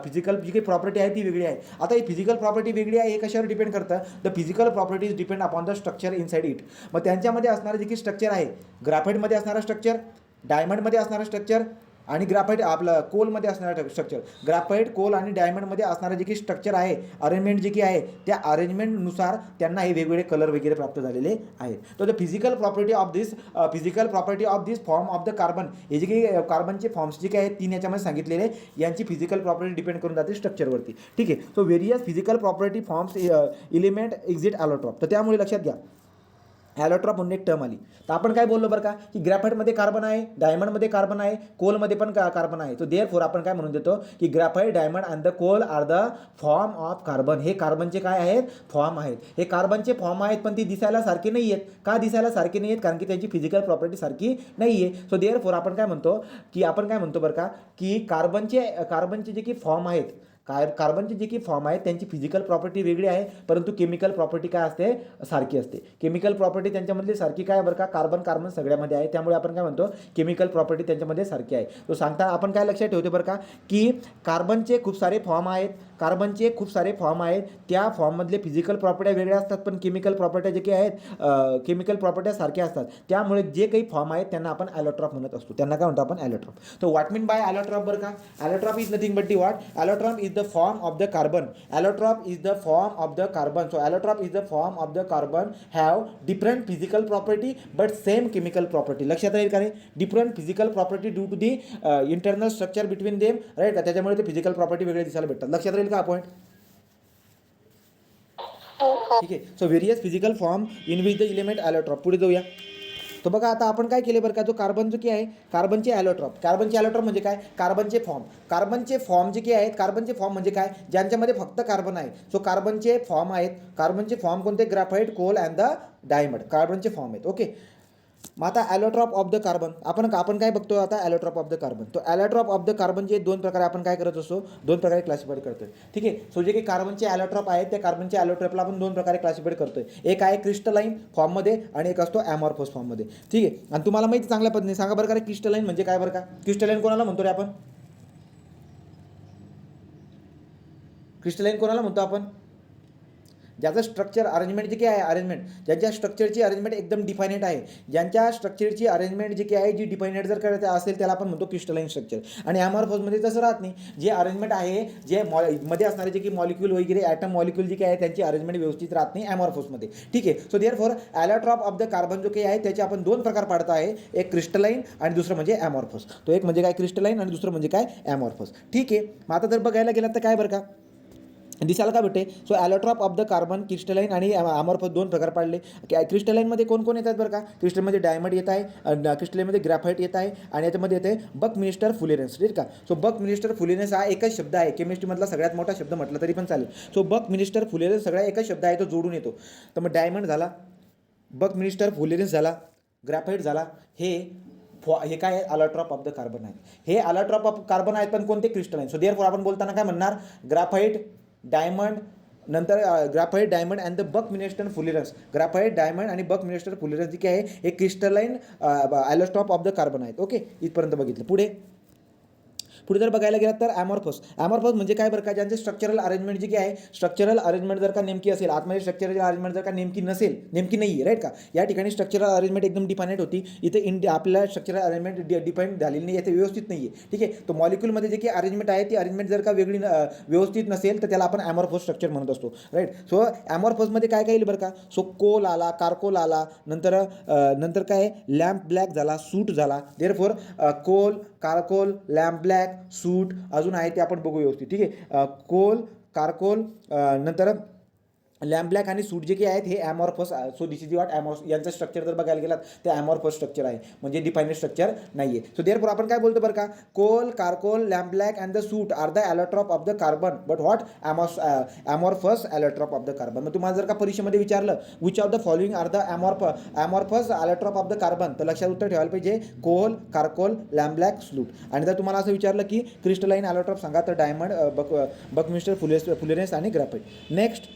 जी काही प्रॉपर्टी आहे ती वेगळी आहे. आता ही फिजिकल प्रॉपर्टी वेगळी आहे, हे कशावर डिपेंड करतं, the physical properties depend upon the structure inside it. मग त्यांच्यामध्ये असणारं जे काही स्ट्रक्चर आहे, ग्राफाईटमध्ये असणारं स्ट्रक्चर, डायमंडमध्ये असणारं स्ट्रक्चर आणि ग्राफाईट आपलं कोलमध्ये असणारं स्ट्रक्चर, ग्राफाईट, कोल आणि डायमंडमध्ये असणारं जे काही स्ट्रक्चर आहे, अरेंजमेंट जे काही आहे, त्या अरेंजमेंटनुसार त्यांना हे वेगवेगळे कलर वगैरे प्राप्त झालेले आहेत. तर the physical property of this form of the carbon, हे जे काही कार्बनचे फॉर्म्स जे काही आहेत 3 याच्यामध्ये सांगितलेले, यांची फिजिकल प्रॉपर्टी डिपेंड करून जाते स्ट्रक्चरवरती, ठीक आहे. So various physical property forms element exit allotrope. तर त्यामुळे लक्षात घ्या ॲलोट्रॉप म्हणून एक टर्म आली. तर आपण काय बोललो बरं का, की ग्रॅफाईटमध्ये कार्बन आहे, डायमंडमध्ये कार्बन आहे, कोलमध्ये पण कार्बन आहे. तो देअरफॉर आपण काय म्हणून देतो, की graphite, diamond and the coal are the form of carbon. हे कार्बनचे काय आहेत, फॉर्म आहेत. हे कार्बनचे फॉर्म आहेत, पण ती दिसायला सारखे नाही आहेत. का दिसायला सारखे नाही आहेत? कारण की त्यांची फिजिकल प्रॉपर्टी सारखी नाही आहे. सो देअरफॉर आपण काय म्हणतो, की आपण काय म्हणतो बरं का, की कार्बनचे जे की फॉर्म आहेत, कार्बनचे जे की फॉर्म आहेत त्यांची फिजिकल प्रॉपर्टी वेगळी आहे, परंतु केमिकल प्रॉपर्टी काय असते, सारखी असते. केमिकल प्रॉपर्टी त्यांच्यामधली सारखी काय बरं का, कार्बन कार्बन सगळ्यामध्ये आहे, त्यामुळे आपण काय म्हणतो, केमिकल प्रॉपर्टी त्यांच्यामध्ये सारखी आहे. तो सांगता आपण काय लक्षात ठेवतो बरं का, की कार्बनचे खूप सारे फॉर्म आहेत, त्या फॉर्ममधले फिजिकल प्रॉपर्ट्या वेगळ्या असतात, पण केमिकल प्रॉपर्ट्या जे काही आहेत, केमिकल प्रॉपर्ट्या सारख्या असतात. त्यामुळे जे काही फॉर्म आहेत त्यांना आपण ॲलोट्रॉप म्हणत असतो. त्यांना काय म्हणतो आपण, ॲलोट्रॉप. तो व्हॉट मीन बाय ॲलोट्रॉप बरं का, allotrope is nothing but the what, allotrope is the form of the carbon. Allotrop is the form of the carbon. So allotrop is the form of the carbon have different physical property but same chemical property. लक्षात राहील का रे, different physical property due to the internal structure between them, right का, त्याच्यामुळे ते physical property वेगळे दिसायला भेटतात. लक्षात राहील का हा पॉईंट? ठीक आहे. So various physical form in which the element allotrope. पुढे जाऊया. तो बघा आता आपण काय केले बरं का, जो कार्बन जो की आहे, कार्बनचे ॲलोट्रॉप म्हणजे काय, कार्बनचे फॉर्म जे की आहेत, कार्बनचे फॉर्म म्हणजे काय, ज्यांच्यामध्ये फक्त कार्बन आहे. सो कार्बनचे फॉर्म आहेत, कार्बनचे फॉर्म कोणते, graphite, coal and the diamond, कार्बनचे फॉर्म आहेत. ओके. मग आता ॲलोट्रॉप ऑफ द कार्बन आपण काय बघतो आता, ॲलोट्रॉप ऑफ द कार्बन. तो ॲलोट्रॉप ऑफ द कार्बन जे दोन प्रकारे आपण काय करत असतो, दोन प्रकारे क्लासिफाईड करतोय. ठीक आहे. सो जे काही कार्बनचे ॲलोट्रॉप आहेत, त्या कार्बनचे ॲलोट्रॉपला आपण दोन प्रकारे क्लासिफाईड करतोय. एक आहे क्रिस्टलाइन फॉर्ममध्ये आणि एक असतो ॲमॉर्फस फॉर्ममध्ये. ठीक आहे. आणि तुम्हाला माहिती चांगल्या पद्धतीने सांगा बरं का, क्रिस्टलाइन म्हणजे काय बरं का, क्रिस्टलाइन कोणाला म्हणतो रे आपण, क्रिस्टलाइन कोणाला म्हणतो आपण, ज्याचं स्ट्रक्चर अरेंजमेंट जे काही आहे, ज्यांच्या स्ट्रक्चरची अरेंजमेंट एकदम डिफायनेट आहे, ज्यांच्या स्ट्रक्चरची अरेंजमेंट जी काही आहे, जी डिफायनेट जर करायचं असेल त्याला आपण म्हणतो क्रिस्टलाइन स्ट्रक्चर. आणि ॲमॉर्फसमध्ये तसं राहत नाही. जे अरेंजमेंट आहे, जे मध्ये असणारे जे की मॉलिक्यूल वगैरे ॲटम मॉलिक्यूल जे काही आहे त्यांची अरेंजमेंट व्यवस्थित राहत नाही ॲमॉर्फसमध्ये. ठीक आहे. So therefore allotrope of the carbon जो काही आहे त्याचे आपण दोन प्रकार पाडत आहे, एक क्रिस्टलाइन आणि दुसरं म्हणजे ॲमॉर्फस. तो एक म्हणजे काय क्रिस्टलाइन आणि दुसरं म्हणजे काय ॲमॉर्फस. ठीक आहे. मग आता जर बघायला गेलं तर काय बरं का, दिसायला का भेटते. So allotrope of the carbon, crystalline आणि ॲमॉर्फस दोन प्रकार पाडले. क्रिस्टलाइनमध्ये कोण कोण येतात बरं का, क्रिस्टलमध्ये डायमंड येत आहे, क्रिस्टलाइनमध्ये ग्रॅफाईट येत आहे आणि याच्यामध्ये येते बकमिन्स्टर फुलेरेन्स. ठीक का. सो बकमिन्स्टर फुलेरेन्स हा एकच शब्द आहे, केमिस्ट्रीमधला सगळ्यात मोठा शब्द म्हटलं तरी पण चालेल. सो बकमिन्स्टर फुलेरेन्स सगळ्या एकच शब्द आहे, तो जोडून येतो. तर मग डायमंड झाला, बकमिन्स्टर फुलेरेन्स झाला, ग्रॅफाईट झाला, हे काय आहे, ॲलोट्रॉप ऑफ द कार्बन आहे. हे ॲलोट्रॉप ऑफ कार्बन आहेत, पण कोणते क्रिस्टलाइन. सो देअरफॉर आपण बोलताना काय म्हणणार, ग्रॅफाईट, डायमंड, नंतर graphite, diamond and the buckminster fullerenes. Graphite, diamond आणि बकमिन्स्टर फुलेरेन्स जे काय आहे हे crystalline allotrope of the carbon आहेत. ओके. इथपर्यंत बघितलं. पुढे जर बघायला गेलात तर ॲमॉर्फस म्हणजे काय बरं का, ज्यांचे स्ट्रक्चरल अरेंजमेंट जे काय आहे, स्ट्रक्चरल अरेंजमेंट जर का नेमकी असेल, आतमध्ये स्ट्रक्चरल अरेंजमेंट जर का नेमकी नाही आहे, राईट का. या ठिकाणी स्ट्रक्चरल अरेंजमेंट एकदम डिफायनेट होती, इथे आपल्याला स्ट्रक्चरल अरेंजमेंट डिफाईन झालेली नाही, याचे व्यवस्थित नाही आहे. ठीक आहे. तो मॉलिक्यूलमध्ये जे काही अरेंजमेंट आहे ती अरेंजमेंट जर का वेगळी व्यवस्थित नसेल तर त्याला आपण ॲमॉर्फस स्ट्रक्चर म्हणत असतो, राईट. सो ॲमॉर्फसमध्ये काय येईल बरं का, सो कोल आला, कार्कोल आला, नंतर काय लॅम्प ब्लॅक झाला, सूट झाला. Therefore Coal, charcoal, lamp black, सूट, अजून आहे ते आपण बघू व्यवस्थित. ठीक आहे. कोल, कार्कोल, नंतर लॅम्प ब्लॅक आणि सूट जे काही आहेत हे amorphous. So this is what amorphous. यांचं स्ट्रक्चर जर बघायला गेलात ते ॲमॉर्फस स्ट्रक्चर आहे, म्हणजे डिफायनेट स्ट्रक्चर नाही आहे. सो देअरफॉर आपण काय बोलतो बरं का, coal, charcoal, lamp black and the soot are the allotrope of the carbon, but what amorphous allotrope of the carbon. मग तुम्हाला जर का परीक्षेमध्ये विचारलं which of the following are the amorphous allotrope of the carbon, तर लक्षात उत्तर ठेवायला पाहिजे coal, charcoal, lamp black, soot. आणि जर तुम्हाला असं विचारलं की क्रिस्टलाइन ॲलोट्रॉप सांगा, तर डायमंड, बकमिन्स्टर फुलेरेन्स आणि ग्राफाईट. नेक्स्ट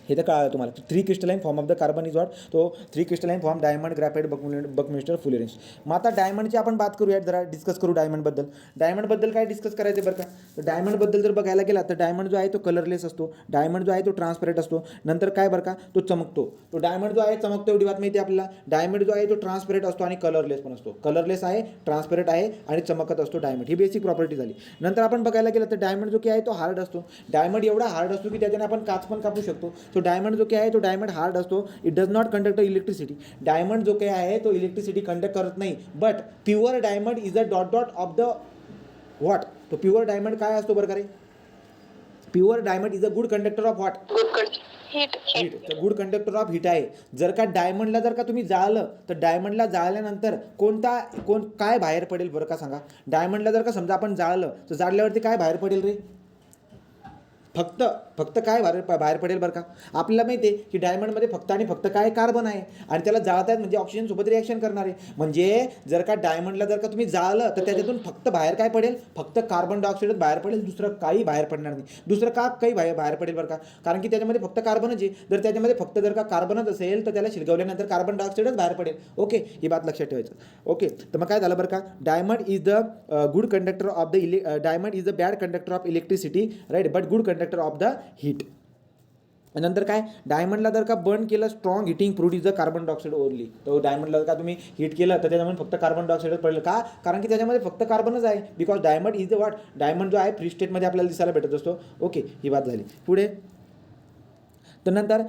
हे तर कळालं तुम्हाला. 3 crystalline form of the carbon is what. तो 3 क्रिस्टलाइन फॉर्म डायमंड, ग्रॅफाईट, बकमिन्स्टर फुलेरेन्स. मग आता डायमंडची आपण बात करूयात, जरा डिस्कस करू डायमंडबद्दल काय डिस्कस करायचं बरं का. तर डायमंडबद्दल जर बघायला गेला तर डायमंड जो आहे तो कलरलेस असतो, डायमंड जो आहे तो ट्रान्सपरंट असतो, नंतर काय बरं का तो चमकतो. तो डायमंड जो आहे चमकतो एवढी बात माहिती आपल्याला. डायमंड जो आहे तो ट्रान्सपरंट असतो आणि कलरलेस पण असतो. कलरलेस आहे, ट्रान्सपरंट आहे आणि चमकत असतो डायमंड. ही बेसिक प्रॉपर्टी झाली. नंतर आपण बघायला गेलं तर डायमंड जो काय आहे तो हार्ड असतो. डायमंड एवढा हार्ड असतो की त्याच्याने आपण काच पण कापू शकतो. सो डायमंड जो काय आहे तो डायमंड हार्ड असतो. It does not conduct electricity. Diamond जो काय आहे तो इलेक्ट्रिसिटी कंडक्ट करत नाही. But pure diamond is a dot of the what. तो प्युअर डायमंड काय असतो बरं का रे, pure diamond is a good conductor of what, heat heat, तर गुड कंडक्टर ऑफ हीट आहे. जर का डायमंडला जर का तुम्ही जाळलं तर डायमंडला जाळल्यानंतर काय बाहेर पडेल बरं का सांगा. डायमंडला जर का समजा आपण जाळलं तर जाळल्यावरती काय बाहेर पडेल रे. फक्त काय बाहेर पडेल बरं का. आपल्याला माहिती आहे की डायमंडमध्ये फक्त आणि फक्त काय कार्बन आहे आणि त्याला जाळतात म्हणजे ऑक्सिजन सोबत रिॲक्शन करणार आहे. म्हणजे जर का डायमंडला जर का तुम्ही जाळलं तर त्याच्यातून फक्त बाहेर काय पडेल, फक्त कार्बन डायऑक्साईडच बाहेर पडेल, दुसरं काही बाहेर पडणार नाही. दुसरं का काही बाहेर पडेल बरं का, कारण की त्याच्यामध्ये फक्त कार्बनच आहे. जर त्याच्यामध्ये फक्त जर का कार्बनच असेल तर त्याला शिरगवल्यानंतर कार्बन डायऑक्साईडच बाहेर पडेल. ओके, ही बात लक्षात ठेवायचं. ओके, तर मग काय झालं बरं का, diamond is the good conductor of the diamond is the bad conductor of electricity, right, but good conductor of the heat. नंतर काय, डायमंडला जर का बर्न केलं strong heating produce the carbon dioxide only. तो डायमंडला जर का तुम्ही हीट केलं तर त्याच्यामध्ये फक्त कार्बन डायऑक्साईडच पडलं का, कारण की त्याच्यामध्ये फक्त कार्बनच आहे. Because diamond is the what, diamond जो आहे फ्री स्टेटमध्ये आपल्याला दिसायला भेटत असतो. ओके, ही बात झाली. पुढे तर नंतर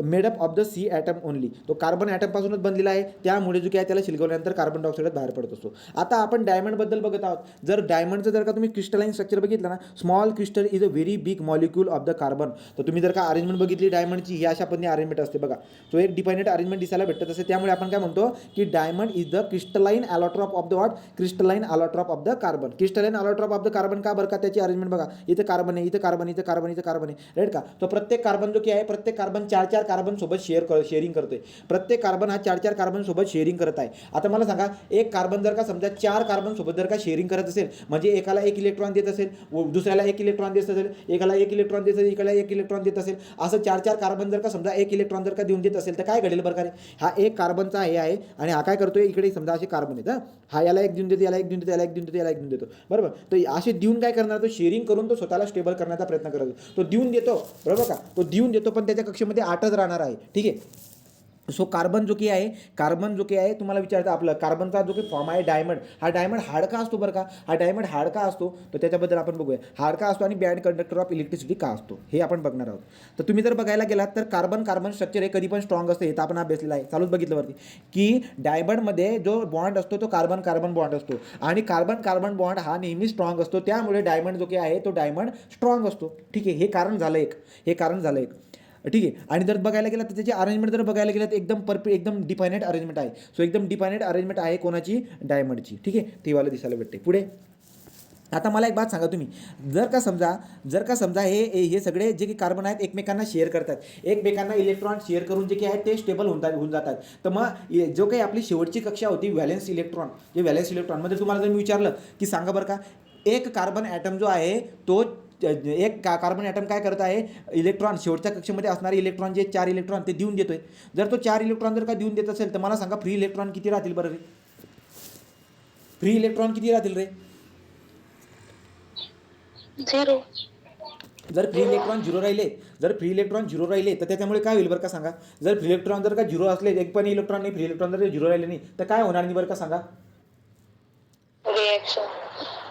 made up of the C atom only, तो कार्बन ॲटमपासूनच बनलेला आहे, त्यामुळे जो काय त्याला शिलगवल्यानंतर कार्बन डायऑक्साईड बाहेर पडत असतो. आता आपण डायमंडबद्दल बघत आहोत. जर डायमंडचं जर का तुम्ही क्रिस्टलाइन स्ट्रक्चर बघितलं ना, small crystal is a very big molecule of the carbon. तर तुम्ही जर का अरेंजमेंट बघितली डायमंडची, ही अशा पद्धतीने अरेंजमेंट असते बघा. तो एक डिफायनेट अरेंजमेंट दिसायला भेटत असते. त्यामुळे आपण काय म्हणतो की diamond is the crystalline allotrope of the what, crystalline allotrope of the carbon. Crystalline allotrope of the carbon का बरं का, त्याची अरेंजमेंट बघा. इथं कार्बन आहे, इथं कार्बन, इथं कार्बन, इथं कार्बन आहे, राईट का. तो प्रत्येक कार्बन जो की आहे, प्रत्येक कार्बन 4 कार्बन सोबत शेअरिंग करतोय. प्रत्येक कार्बन हा 4 कार्बन सोबत शेअरिंग करत आहे. आता मला सांगा, एक कार्बन जर का समजा 4 कार्बन सोबत जर का शेअरिंग करत असेल, म्हणजे एकाला 1 इलेक्ट्रॉन देत असेल, दुसऱ्याला 1 इलेक्ट्रॉन देत असेल, एकाला 1 इलेक्ट्रॉन देत असेल, एकाला 1 इलेक्ट्रॉन देत असेल, असं 4 कार्बन जर का समजा 1 इलेक्ट्रॉन जर का देऊन देत असेल तर काय घडेल बरं का रे. हा एक कार्बनचा हे आहे आणि हा काय करतोय, इकडे समजा असे कार्बन आहेत, हा याला एक देऊन देतो, याला एक देऊन देतो, याला एक देऊन देतो, याला एक देऊन देतो, बरोबर. तर असे देऊन काय करणार, तो शेअरिंग करून तो स्वतःला स्टेबल करण्याचा प्रयत्न करतो. तो देऊन देतो, बरोबर का, तो देऊन देतो, पण त्याच्या कक्षेमध्ये 8च राहणार आहे. ठीक आहे. सो कार्बन जो की आहे तुम्हाला विचारतं, आपलं कार्बनचा जो की फॉर्म आहे डायमंड, हा डायमंड हार्ड का असतो बरं का. हा डायमंड हार्ड का असतो तर त्याच्याबद्दल आपण बघूया. हार्ड का असतो आणि बॅड कंडक्टर ऑफ इलेक्ट्रिसिटी का असतो हे आपण बघणार आहोत. तर तुम्ही जर बघायला गेलात तर कार्बन स्ट्रक्चर हे कधी पण स्ट्रॉंग असतं, हे तर आपण अभ्यासलेलं आहे, चालूच बघितलं वरती, की डायमंडमध्ये जो बॉन्ड असतो तो कार्बन बॉन्ड असतो आणि कार्बन बॉन्ड हा नेहमी स्ट्रॉंग असतो. त्यामुळे डायमंड जो की आहे तो डायमंड स्ट्रॉंग असतो. ठीक आहे, हे कारण झालं एक. ठीक आहे. आणि जर बघायला गेलं तर त्याची अरेंजमेंट जर बघायला गेलं तर एकदम डिफायनेट अरेंजमेंट आहे. सो एकदम डिफायनेट अरेंजमेंट आहे कोणाची, डायमंडची. ठीक आहे, ती वाला दिसायला भेटते. पुढे आता मला एक बात सांगा तुम्ही, जर का समजा हे सगळे जे की कार्बन आहेत एकमेकांना शेअर करतात, एकमेकांना इलेक्ट्रॉन शेअर करून जे काही आहेत ते स्टेबल होऊन जातात. तर मग जो काही आपली शेवटची कक्षा होती व्हॅलेन्स इलेक्ट्रॉनमध्ये तुम्हाला जर मी विचारलं की सांगा बरं का, एक कार्बन ॲटम जो आहे तो कार्बन ॲटम काय करत आहे, इलेक्ट्रॉन शेवटच्या कक्षेमध्ये असणारे इलेक्ट्रॉन जे 4 इलेक्ट्रॉन ते देऊन देतोय. जर तो 4 इलेक्ट्रॉन जर का देऊन देत असेल तर मला सांगा फ्री इलेक्ट्रॉन किती राहतील बरं रे. फ्री इलेक्ट्रॉन किती राहतील रे. 0. जर फ्री इलेक्ट्रॉन झिरो राहिले तर त्याच्यामुळे काय होईल बरं का सांगा. जर फ्री इलेक्ट्रॉन जर का झिरो असले, एक पण इलेक्ट्रॉन नाही, फ्री इलेक्ट्रॉन जर झिरो राहिले नाही तर काय होणार नाही बरं का सांगा. रिएक्शन.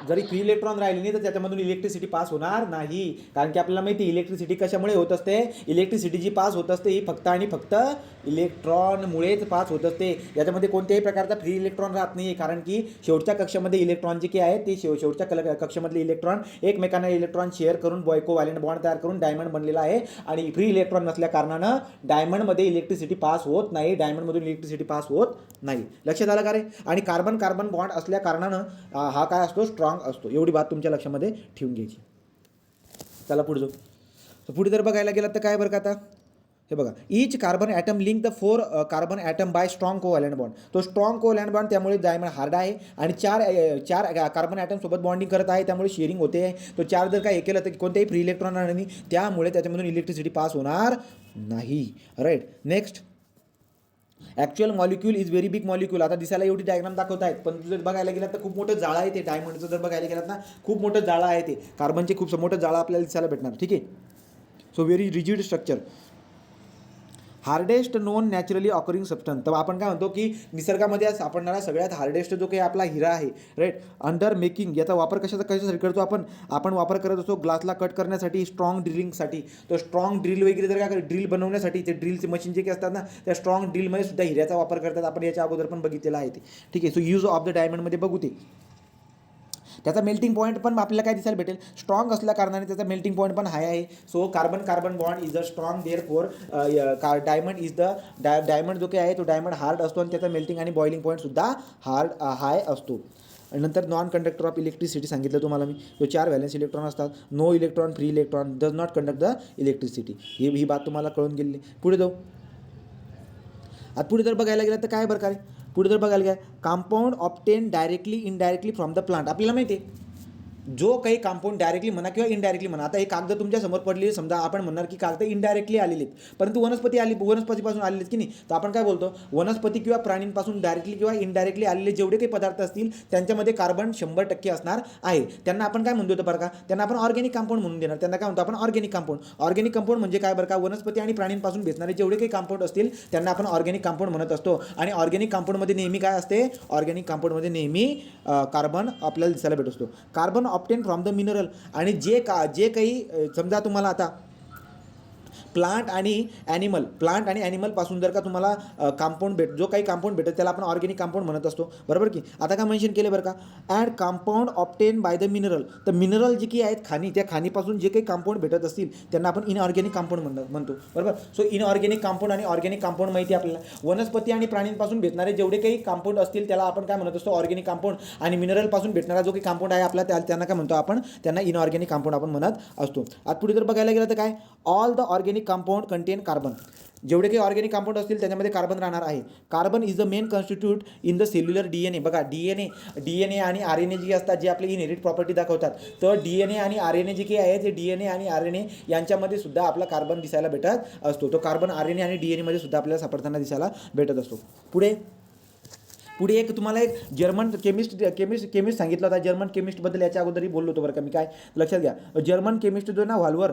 जरी फ्री इलेक्ट्रॉन राहिले नाही तर त्याच्यामधून इलेक्ट्रिसिटी पास होणार नाही. कारण की आपल्याला माहिती इलेक्ट्रिसिटी कशामुळे होत असते, इलेक्ट्रिसिटी जी पास होत असते ही फक्त आणि फक्त इलेक्ट्रॉनमुळेच पास होत असते. याच्यामध्ये कोणत्याही प्रकारचा फ्री इलेक्ट्रॉन राहत नाही, कारण की शेवटच्या कक्षामध्ये इलेक्ट्रॉन जे काही आहे ते शेवटच्या कक्षामधले इलेक्ट्रॉन एकमेकांना इलेक्ट्रॉन शेअर करून कोव्हॅलेंट बॉन्ड तयार करून डायमंड बनलेला आहे. आणि फ्री इलेक्ट्रॉन नसल्या कारणानं डायमंडमध्ये इलेक्ट्रिसिटी पास होत नाही, डायमंडमधून इलेक्ट्रिसिटी पास होत नाही. लक्षात आलं का रे. आणि कार्बन बॉन्ड असल्या कारणानं हा काय असतो, स्ट्रॉंग असतो. एवढी बात तुमच्या लक्षामध्ये ठेवून घ्यायची. चला पुढे जाऊ. तर पुढे जर बघायला गेलात तर काय बरं का, आता हे बघा, each carbon atom link the 4 carbon atom by strong covalent bond. तो स्ट्रॉंग कोव्हॅलेंट बॉन्ड त्यामुळे डायमंड हार्ड आहे आणि 4 कार्बन ॲटम सोबत बॉन्डिंग करत आहे, त्यामुळे शेअरिंग होते. तो 4 जर काय हे केलं तर कोणत्याही फ्री इलेक्ट्रॉन राहणार नाही, त्यामुळे त्याच्यामधून इलेक्ट्रिसिटी पास होणार नाही. Right. Next, actual molecule is very big molecule. आता दिसायला एवढी डायग्राम दाखवत आहेत, पण जर बघायला गेलात तर खूप मोठं जाळं आहे ते. डायमंडचं जर बघायला गेलात ना, खूप मोठं जाळं आहे ते. कार्बनचे खूप मोठं जाळं आपल्याला दिसायला भेटणार. ठीक आहे. So very rigid structure, hardest non naturally occurring substance. तर आपण काय म्हणतो की निसर्गामध्ये सापडणारा सगळ्यात हार्डेस्ट जो काही आपला हिरा आहे, राईट, अंडर मेकिंग. याचा वापर कशासाठी करतो आपण वापर करत असतो ग्लासला कट करण्यासाठी, स्ट्रॉंग ड्रिलिंगसाठी. तो स्ट्रॉंग ड्रिल वगैरे जर काय ड्रिल बनवण्यासाठी ते ड्रिलचे मशीन जे काही असतात ना, त्या स्ट्रॉंग ड्रिलमध्ये सुद्धा हिऱ्याचा वापर करतात. आपण याच्या अगोदर पण बघितलेला आहे ते. ठीक आहे. सो यूज ऑफ द डायमंडमध्ये बघू ते. त्याचा मेल्टिंग पॉईंट पण आपल्याला काय दिसायला भेटेल, स्ट्रॉंग असल्या कारणाने त्याचा मेल्टिंग पॉईंट पण हाय आहे. So carbon carbon bond is a strong therefore diamond is the diamond जो काही आहे तो डायमंड हार्ड असतो आणि त्याचा मेल्टिंग आणि बॉइलिंग पॉईंट सुद्धा हाय असतो. नंतर नॉन कंडक्टर ऑफ इलेक्ट्रिसिटी सांगितलं तुम्हाला मी, तो 4 व्हॅलेन्स इलेक्ट्रॉन असतात. No electron free electron does not conduct the electricity. ही बात तुम्हाला कळून गेली. पुढे जाऊ. आता पुढे जर बघायला गेलं तर काय प्रकारे, पुढे जर बघायला गेलं compound obtain directly indirectly from the plant. आपल्याला माहिती आहे जो काही कंपाऊंड डायरेक्टली म्हणा किंवा इनडायरेक्टली म्हणा, आता हे कागद तुमच्या समोर पडले, समजा आपण म्हणणार की कागद इनडायरेक्टली आलेले आहेत, परंतु वनस्पतीपासून आलेले आहेत की नाही, तर आपण काय बोलतो वनस्पती किंवा प्राणींपासून डायरेक्टली किंवा इनडायरेक्टली आलेले जेवढे काही पदार्थ असतील त्यांच्यामध्ये कार्बन 100% असणार आहे. त्यांना आपण काय म्हणतो बरं का, त्यांना आपण ऑर्गॅनिक कंपाऊंड म्हणून देणार. त्यांना काय म्हणतो आपण ऑर्गॅनिक कंपाऊंड. ऑर्गॅनिक कंपाऊंड म्हणजे काय बरं का, वनस्पती आणि प्राणींपासून भेटणारे जेवढे काही कंपाऊंड असतील त्यांना आपण ऑर्गॅनिक कंपाऊंड म्हणत असतो. आणि ऑर्गॅनिक कंपाऊंडमध्ये नेहमी काय असते, ऑर्गॅनिक कंपाऊंडमध्ये नेहमी कार्बन आपल्याला दिसायला भेटत असतो. Carbon obtain from the mineral. आणि जे काही समजा तुम्हाला आता प्लांट आणि ॲनिमलपासून जर का तुम्हाला कंपाऊंड जो काही कंपाऊंड भेटत त्याला आपण ऑर्गॅनिक कंपाऊंड म्हणत असतो, बरोबर की. आता काय मेन्शन केलं बरं का, and compound obtain by the mineral. तर मिनरल जी काही आहेत खाणी, त्या खाणीपासून जे काही कंपाऊंड भेटत असतील त्यांना आपण इनऑर्गॅनिक कंपाऊंड म्हणतो, बरोबर. सो इनऑर्गॅनिक कंपाऊंड आणि ऑर्गॅनिक कंपाऊंड माहिती आहे आपल्याला. वनस्पती आणि प्राणींपासून भेटणारे जेवढे काही कंपाऊंड असतील त्याला आपण काय म्हणत असतो, ऑर्गॅनिक कंपाऊंड. आणि मिनरलपासून भेटणारा जो काही कंपाऊंड आहे आपला त्यांना काय म्हणतो आपण, त्यांना इनऑर्गॅनिक कंपाऊंड आपण म्हणत असतो. आता पुढे जर बघायला गेलं तर काय, all the organic compound content carbon. जेवढे काही ऑर्गॅनिक कंपाऊंड असतील त्याच्यामध्ये कार्बन राहणार आहे. Carbon is the main constitute in the cellular DNA. बघा DNA आणि RNA जी असतात जे आपली इनहेरिट प्रॉपर्टी दाखवतात, तर DNA आणि RNA जे काही आहे ते DNA आणि RNA यांच्यामध्ये सुद्धा आपला कार्बन दिसायला भेटत असतो. तो कार्बन RNA आणि DNA मध्ये सुद्धा आपल्याला सापडताना दिसायला भेटत असतो. पुढे एक तुम्हाला एक जर्मन केमिस्ट सांगितलं होता. जर्मन केमिस्टबद्दल याच्या अगोदरही बोललो होतो बरं का मी. काय लक्षात घ्या, जर्मन केमिस्ट जो ना हॉलवर,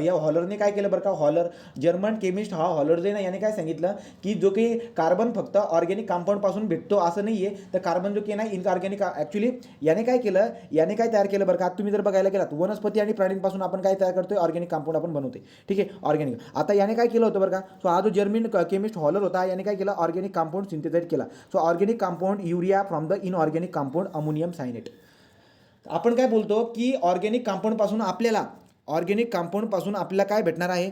या हॉलरने काय केलं बरं का, जर्मन केमिस्ट हॉलर जे ना याने काय सांगितलं की जो काही कार्बन फक्त ऑर्गॅनिक कंपाऊंडपासून भेटतो असं नाही आहे, तर कार्बन जो की ना इनऑर्गॅनिक ॲक्च्युली याने काय तयार केलं बरं का. तुम्ही जर बघायला गेलात वनस्पती आणि प्राणींपासून आपण काय तयार करतोय, ऑर्गॅनिक कंपाऊंड आपण बनवतोय, ठीक आहे, ऑर्गॅनिक. आता याने काय केलं होतं बरं का, सो हा जो जर्मन केमिस्ट हॉलर होता याने काय केलं, ऑर्गॅनिक कंपाऊंड सिंथेसाइज केला. So organic compound urea from the inorganic compound ammonium cyanate. आपण काय बोलतो की ऑर्गॅनिक कंपाऊंडपासून आपल्याला काय भेटणार आहे,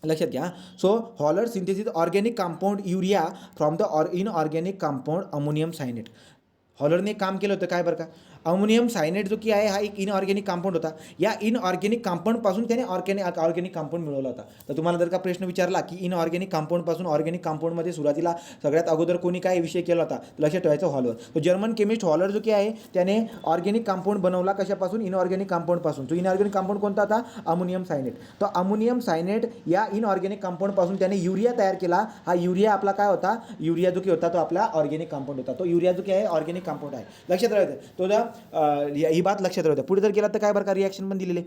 लक्षात घ्या. So Wohler synthesis organic compound urea from the inorganic compound ammonium cyanate. हॉलरने काम केलं होतं काय बरं का, अमोनियम सायनेट जो की आहे हा एक इनऑर्गॅनिक कंपाऊंड होता. या इनऑर्गॅनिक कंपाऊंडपासून त्याने ऑर्गॅनिक कंपाऊंड मिळवला होता. तर तुम्हाला जर का प्रश्न विचारला की इनऑर्गॅनिक कंपाऊंडपासून ऑर्गॅनिक कंपाऊंडमध्ये सुरुवातीला सगळ्यात अगोदर कोणी काय विषय केला होता, लक्षात ठेवायचं हॉलर. तो जर्मन केमिस्ट हॉलर जो की आहे त्याने ऑर्गॅनिक कंपाऊंड बनवला कशापासून, इनऑर्गॅनिक कंपाऊंडपासून. तो इनऑर्गॅनिक कंपाऊंड कोणता होता, अमोनियम सायनेट. तो अमोनियम सायनेट या इनऑर्गॅनिक कंपाऊंडपासून त्याने युरिया तयार केला. हा युरिया आपला काय होता, युरिया जो की होता तो आपला ऑर्गॅनिक कंपाऊंड होता. तो युरिया जो की आहे ऑर्गॅनिक कंपाऊंड आहे, लक्षात राहायचं. तो ही बात लक्षात राहते. पुढे जर गेला तर काय बरं का, रिॲक्शन पण दिलेले.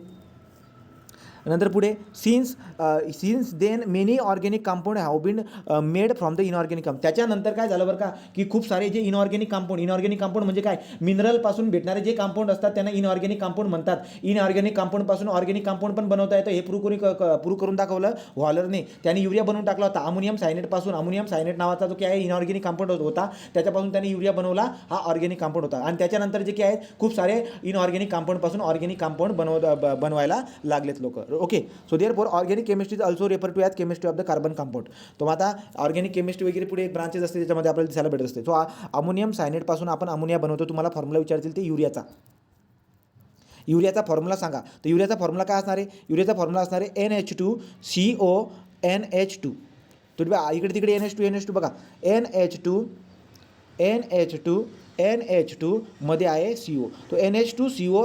नंतर पुढे since then many organic compound have been made from the inorganic compound. त्याच्यानंतर काय झालं बरं का, की खूप सारे जे इनऑर्गॅनिक कंपाऊंड म्हणजे काय, मिनरलपासून भेटणारे जे कंपाऊंड असतात त्यांना इनऑर्गॅनिक कंपाऊंड म्हणतात. इनऑर्गॅनिक कंपाऊंडपासून ऑर्गॅनिक कंपाऊंड पण बनवता येतं. हे प्रूव्ह करून दाखवलं हॉलरने. त्याने युरिया बनवून टाकला होता अमोनियम सायनेटपासून. अमोनियम सायनेट नावाचा जो की आहे इनऑर्गॅनिक कंपाऊंड होता त्याच्यापासून त्याने युरिया बनवला, हा ऑर्गॅनिक कंपाऊंड होता. आणि त्याच्यानंतर जे की आहेत खूप सारे इनऑर्गॅनिक कंपाऊंडपासून ऑर्गॅनिक कंपाऊंड बनवायला लागलेत लोक. Okay, so therefore organic chemistry is also refer to as chemistry of the carbon compound. तो आता ऑर्गॅनिक केमिस्ट्री वगैरे पुढे ब्रांचेस असते त्याच्यामध्ये आपल्याला दिसायला भेटत असते. सो अमोनियम सायनेटपासून आपण अमोनिया बनवतो. तुम्हाला फॉर्म्युला विचारतील ते युरियाचा फॉर्म्युला सांगा. तर युरियाचा फॉर्म्युला काय असणार आहे, युरियाचा फॉर्म्युला असणार आहे NH2CO NH2. तुम्ही इकडे तिकडे NH2 बघा, NH2 मध्ये आहे CO. तो NH2CO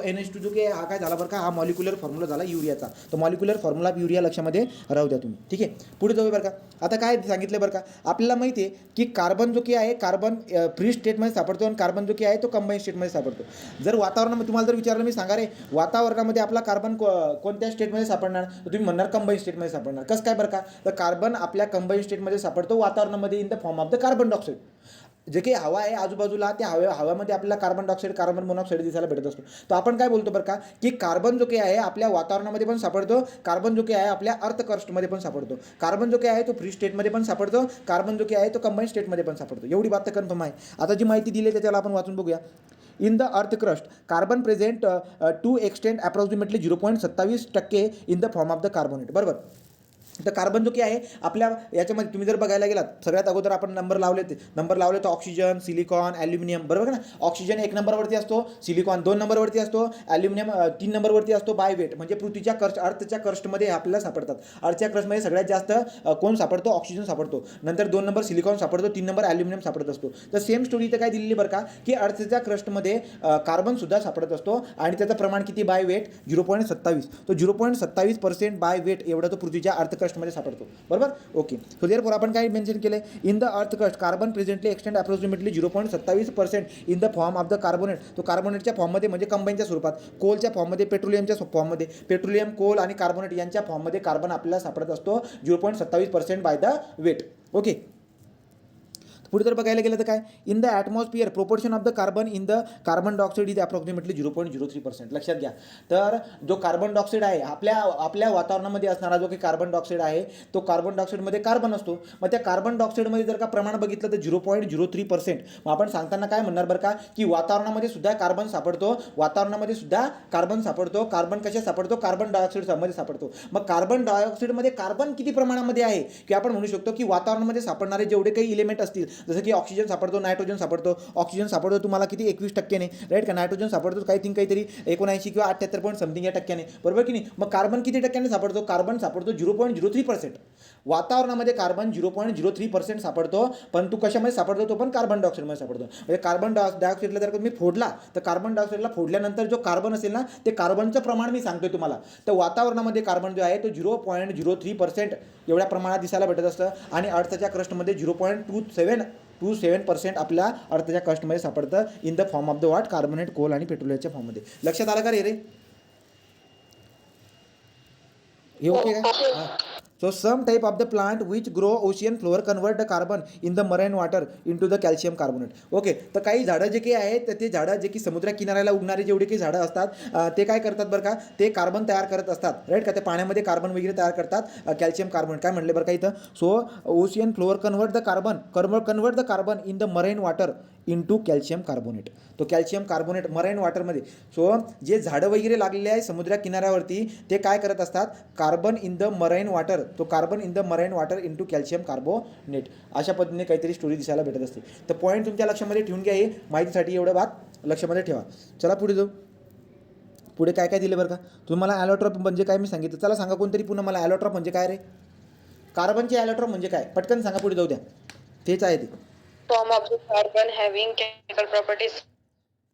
NH2 जो की हा काय झाला बरं का, हा मॉलिक्युलर फॉर्म्युला झाला युरियाचा. तो मॉलिक्युलर फॉर्म्युला युरिया लक्षामध्ये राहू द्या तुम्ही, ठीक आहे. पुढे जाऊ बरं का. आता काय सांगितलं बरं का, आपल्याला माहिती आहे की कार्बन जो की आहे कार्बन फ्री स्टेटमध्ये सापडतो आणि कार्बन जो की आहे तो कंबाईन स्टेटमध्ये सापडतो. जर वातावरणामध्ये तुम्हाला जर विचारलं, मी सांगा रे वातावरणामध्ये आपला कार्बन कोणत्या स्टेटमध्ये सापडणार, तर तुम्ही म्हणणार कंबाईन स्टेटमध्ये सापडणार. कसं काय बरं का, तर कार्बन आपल्या कंबाईन स्टेटमध्ये सापडतो वातावरणामध्ये in the form of the carbon dioxide. जे काही हवा आहे आजूबाजूला त्या हव्यामध्ये आपल्याला कार्बन डायऑक्साईड कार्बन मोनॉक्साईड दिसायला भेटत असतो. तर आपण काय बोलतो बरं का, की कार्बन जो काही आहे आपल्या वातावरणामध्ये पण सापडतो, कार्बन जो काही आहे आपल्या अर्थक्रस्टमध्ये पण सापडतो, कार्बन जो काही आहे तो फ्री स्टेटमध्ये पण सापडतो, कार्बन जो काही आहे तो कंबाईन स्टेटमध्ये पण सापडतो. एवढी बात तर कन्फर्म आहे. आता जी माहिती दिली आहे त्याच्याला आपण वाचून बघूया. In the earth crust carbon present to extend approximately 0.27% in the form of the carbonate. बरोबर. तर कार्बन जो की आहे आपल्या याच्यामध्ये तुम्ही जर बघायला गेलात सगळ्यात अगोदर आपण नंबर लावले तर ऑक्सिजन, सिलिकॉन, ॲल्युमिनियम. बरोबर ना. ऑक्सिजन 1 नंबरवरती असतो, सिलिकॉन 2 नंबरवरती असतो, ॲल्युमिनियम 3 नंबरवरती असतो बाय वेट. म्हणजे पृथ्वीच्या अर्थच्या क्रस्टमध्ये आपल्याला सापडतात. अर्थच्या क्रस्टमध्ये सगळ्यात जास्त कोण सापडतो, ऑक्सिजन सापडतो, नंतर 2 नंबर सिलिकॉन सापडतो, 3 नंबर ॲल्युमिनियम सापडत असतो. तर सेम स्टोरी इथं काय दिलेली बरं का, की अर्थच्या क्रस्टमध्ये कार्बनसुद्धा सापडत असतो आणि त्याचं प्रमाण किती बाय वेट 0.27. तो 0.27% बाय वेट एवढा तो पृथ्वीच्या अर्थक्रस्टमध्ये सापडतो. बरोबर. ओके. सो देअरफॉर आपण काय मेन्शन केलं, in the earth crust carbon presently extend approximately 0.27% in the form of the carbonate. तो कार्बोनेटच्या फॉर्ममध्ये म्हणजे कंबाईनच्या स्वरूपात, कोलच्या फॉर्ममध्ये, पेट्रोलियमच्या फॉर्ममध्ये, पेट्रोलियम, कोल आणि कार्बोनेट यांच्या फॉर्ममध्ये कार्बन आपल्याला सापडत असतो 0.27% बाय द वेट. ओके. पुढे जर बघायला गेलं तर काय, in the atmosphere proportion of the carbon in the carbon dioxide is approximately 0.03%. लक्षात घ्या. तर जो कार्बन डायऑक्साईड आहे आपल्या वातावरणामध्ये असणारा जो काही कार्बन डायऑक्साईड आहे तो कार्बन डायऑक्साईडमध्ये कार्बन असतो. मग त्या कार्बन डायऑक्साईडमध्ये जर का प्रमाण बघितलं तर 0.03%. मग आपण सांगताना काय म्हणणार बरं का, की वातावरणामध्ये सुद्धा कार्बन सापडतो, वातावरणामध्ये सुद्धा कार्बन सापडतो. कार्बन कशा सापडतो, कार्बन डायऑक्साईडमध्ये सापडतो. मग कार्बन डायऑक्साईडमध्ये कार्बन किती प्रमाणामध्ये आहे, की आपण म्हणू शकतो की वातावरणामध्ये सापडणारे जेवढे काही इलेमेंट असतील, जसं की ऑक्सिजन सापडतो, नायट्रोजन सापडतो तुम्हाला किती 21%ने, राईट का. नायट्रोजन सापडतो काहीतरी 79 किंवा 78 या टक्क्याने. बरोबर की नाही. मग कार्बन किती टक्क्याने सापडतो, कार्बन सापडतो 0.03%. वातावरणामध्ये कार्बन 0.03% सापडतो, परंतु कशामध्ये सापडतो, तो पण कार्बन डायऑक्साईडमध्ये सापडतो. म्हणजे कार्बन डायऑक्साईडला जर मी फोडला तर कार्बन डायऑक्साईडला फोडल्यानंतर जो कार्बन असेल ना, ते कार्बनचं प्रमाण मी सांगतोय तुम्हाला. तर वातावरणामध्ये कार्बन जो आहे तो 0.03% एवढ्या प्रमाणात दिसायला भेटत असतं आणि अर्थच्या क्रस्टमध्ये 0.27% आपल्या अर्थच्या क्रस्टमध्ये सापडतं in the form of the what, carbonate, coal आणि पेट्रोलियमच्या फॉर्ममध्ये. लक्षात आलं का रे? हे ओके का. So some type of the plant which grow ocean floor convert the carbon in the marine water into the calcium carbonate. Okay. तर काही झाडं जे काही आहेत तर ते झाडं जे की समुद्र किनाऱ्याला उगणारे जेवढे काही झाडं असतात ते काय करतात बरं का, ते कार्बन तयार करत असतात, राईट का. ते पाण्यामध्ये कार्बन वगैरे तयार करतात, कॅल्शियम कार्बोनेट. काय म्हणले बरं का इथं, so ocean floor convert the carbon in the marine water into calcium carbonate. तो कॅल्शियम कार्बोनेट मराईन वॉटरमध्ये. सो जे झाडं वगैरे लागलेले आहे समुद्र किनाऱ्यावरती ते काय करत असतात, carbon in the marine water, तो carbon in the marine water into calcium carbonate. अशा पद्धतीने काहीतरी स्टोरी दिसायला भेटत असते. तर पॉईंट तुमच्या लक्षामध्ये ठेवून घ्या, हे माहितीसाठी एवढं बात लक्षामध्ये ठेवा. चला पुढे जाऊ. पुढे काय काय दिलं बरं का तुम्हाला. ॲलोट्रॉप म्हणजे काय मी सांगितलं. चला सांगा कोणतरी पुन्हा मला, ॲलोट्रॉप म्हणजे काय रे, कार्बनचे ॲलोट्रॉप म्हणजे काय, पटकन सांगा, पुढे जाऊ द्या. तेच आहे ते. Form of the carbon having chemical properties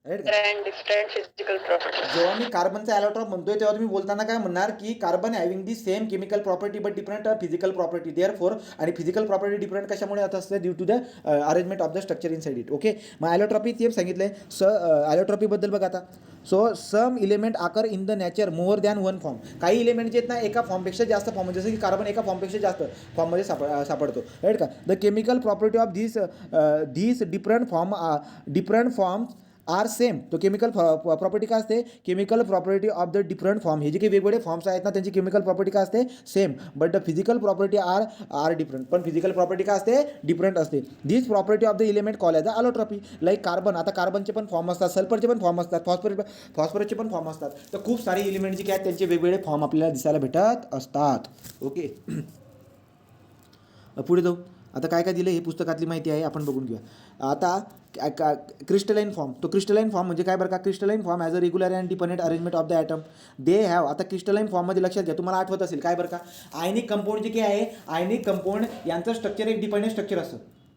and different physical properties. जेव्हा मी कार्बनचा ॲलोट्रॉप म्हणतोय तेव्हा तुम्ही बोलताना काय म्हणणार, की carbon having the same chemical property but different physical property. Therefore आणि फिजिकल प्रॉपर्टी डिफरंट कशामुळे आता असतं, due to the arrangement of the structure inside it. Okay. मग ॲलोट्रॉपी ते सांगितलंय. ॲलोट्रॉपीबद्दल बघा आता. So some element occur in the nature more than one form. काही इलेमेंट जे आहेत ना एका फॉर्मपेक्षा जास्त फॉर्म, जसं की कार्बन एका फॉर्मपेक्षा जास्त फॉर्ममध्ये सापडतो, राईट का. The chemical property of this different forms are same. तो केमिकल प्रॉपर्टी काय असते, chemical property of the different form. हे जे काही वेगवेगळे फॉर्म्स आहेत ना त्यांची केमिकल प्रॉपर्टी काय असते, same, but the physical property are different. पण फिजिकल प्रॉपर्टी काय असते, डिफरंट असते. This property of the element call as a allotropy. Like carbon, आता कार्बनचे पण फॉर्म असतात, सल्फरचे पण फॉर्म असतात, फॉस्फरसचे पण फॉर्म असतात. तर खूप सारे इलिमेंट जे काय आहेत त्यांचे वेगवेगळे फॉर्म आपल्याला दिसायला भेटत असतात. ओके. पुढे जाऊ. आता काय काय दिलं हे पुस्तकातली माहिती आहे, आपण बघून घेऊया. आता क्रिस्टलाइन फॉर्म. तो क्रिस्टलाइन फॉर्म म्हणजे काय बरं का, crystalline form as a regular and dependent arrangement of the atom they have. आता क्रिस्टलाइन फॉर्ममध्ये लक्षात घ्या, तुम्हाला आठवत असेल काय बरं का, आयनिक कंपाऊंड जे काही आहे, आयनिक कंपाऊंड यांचं स्ट्रक्चर एक डिपेंडेंट स्ट्रक्चर असतं,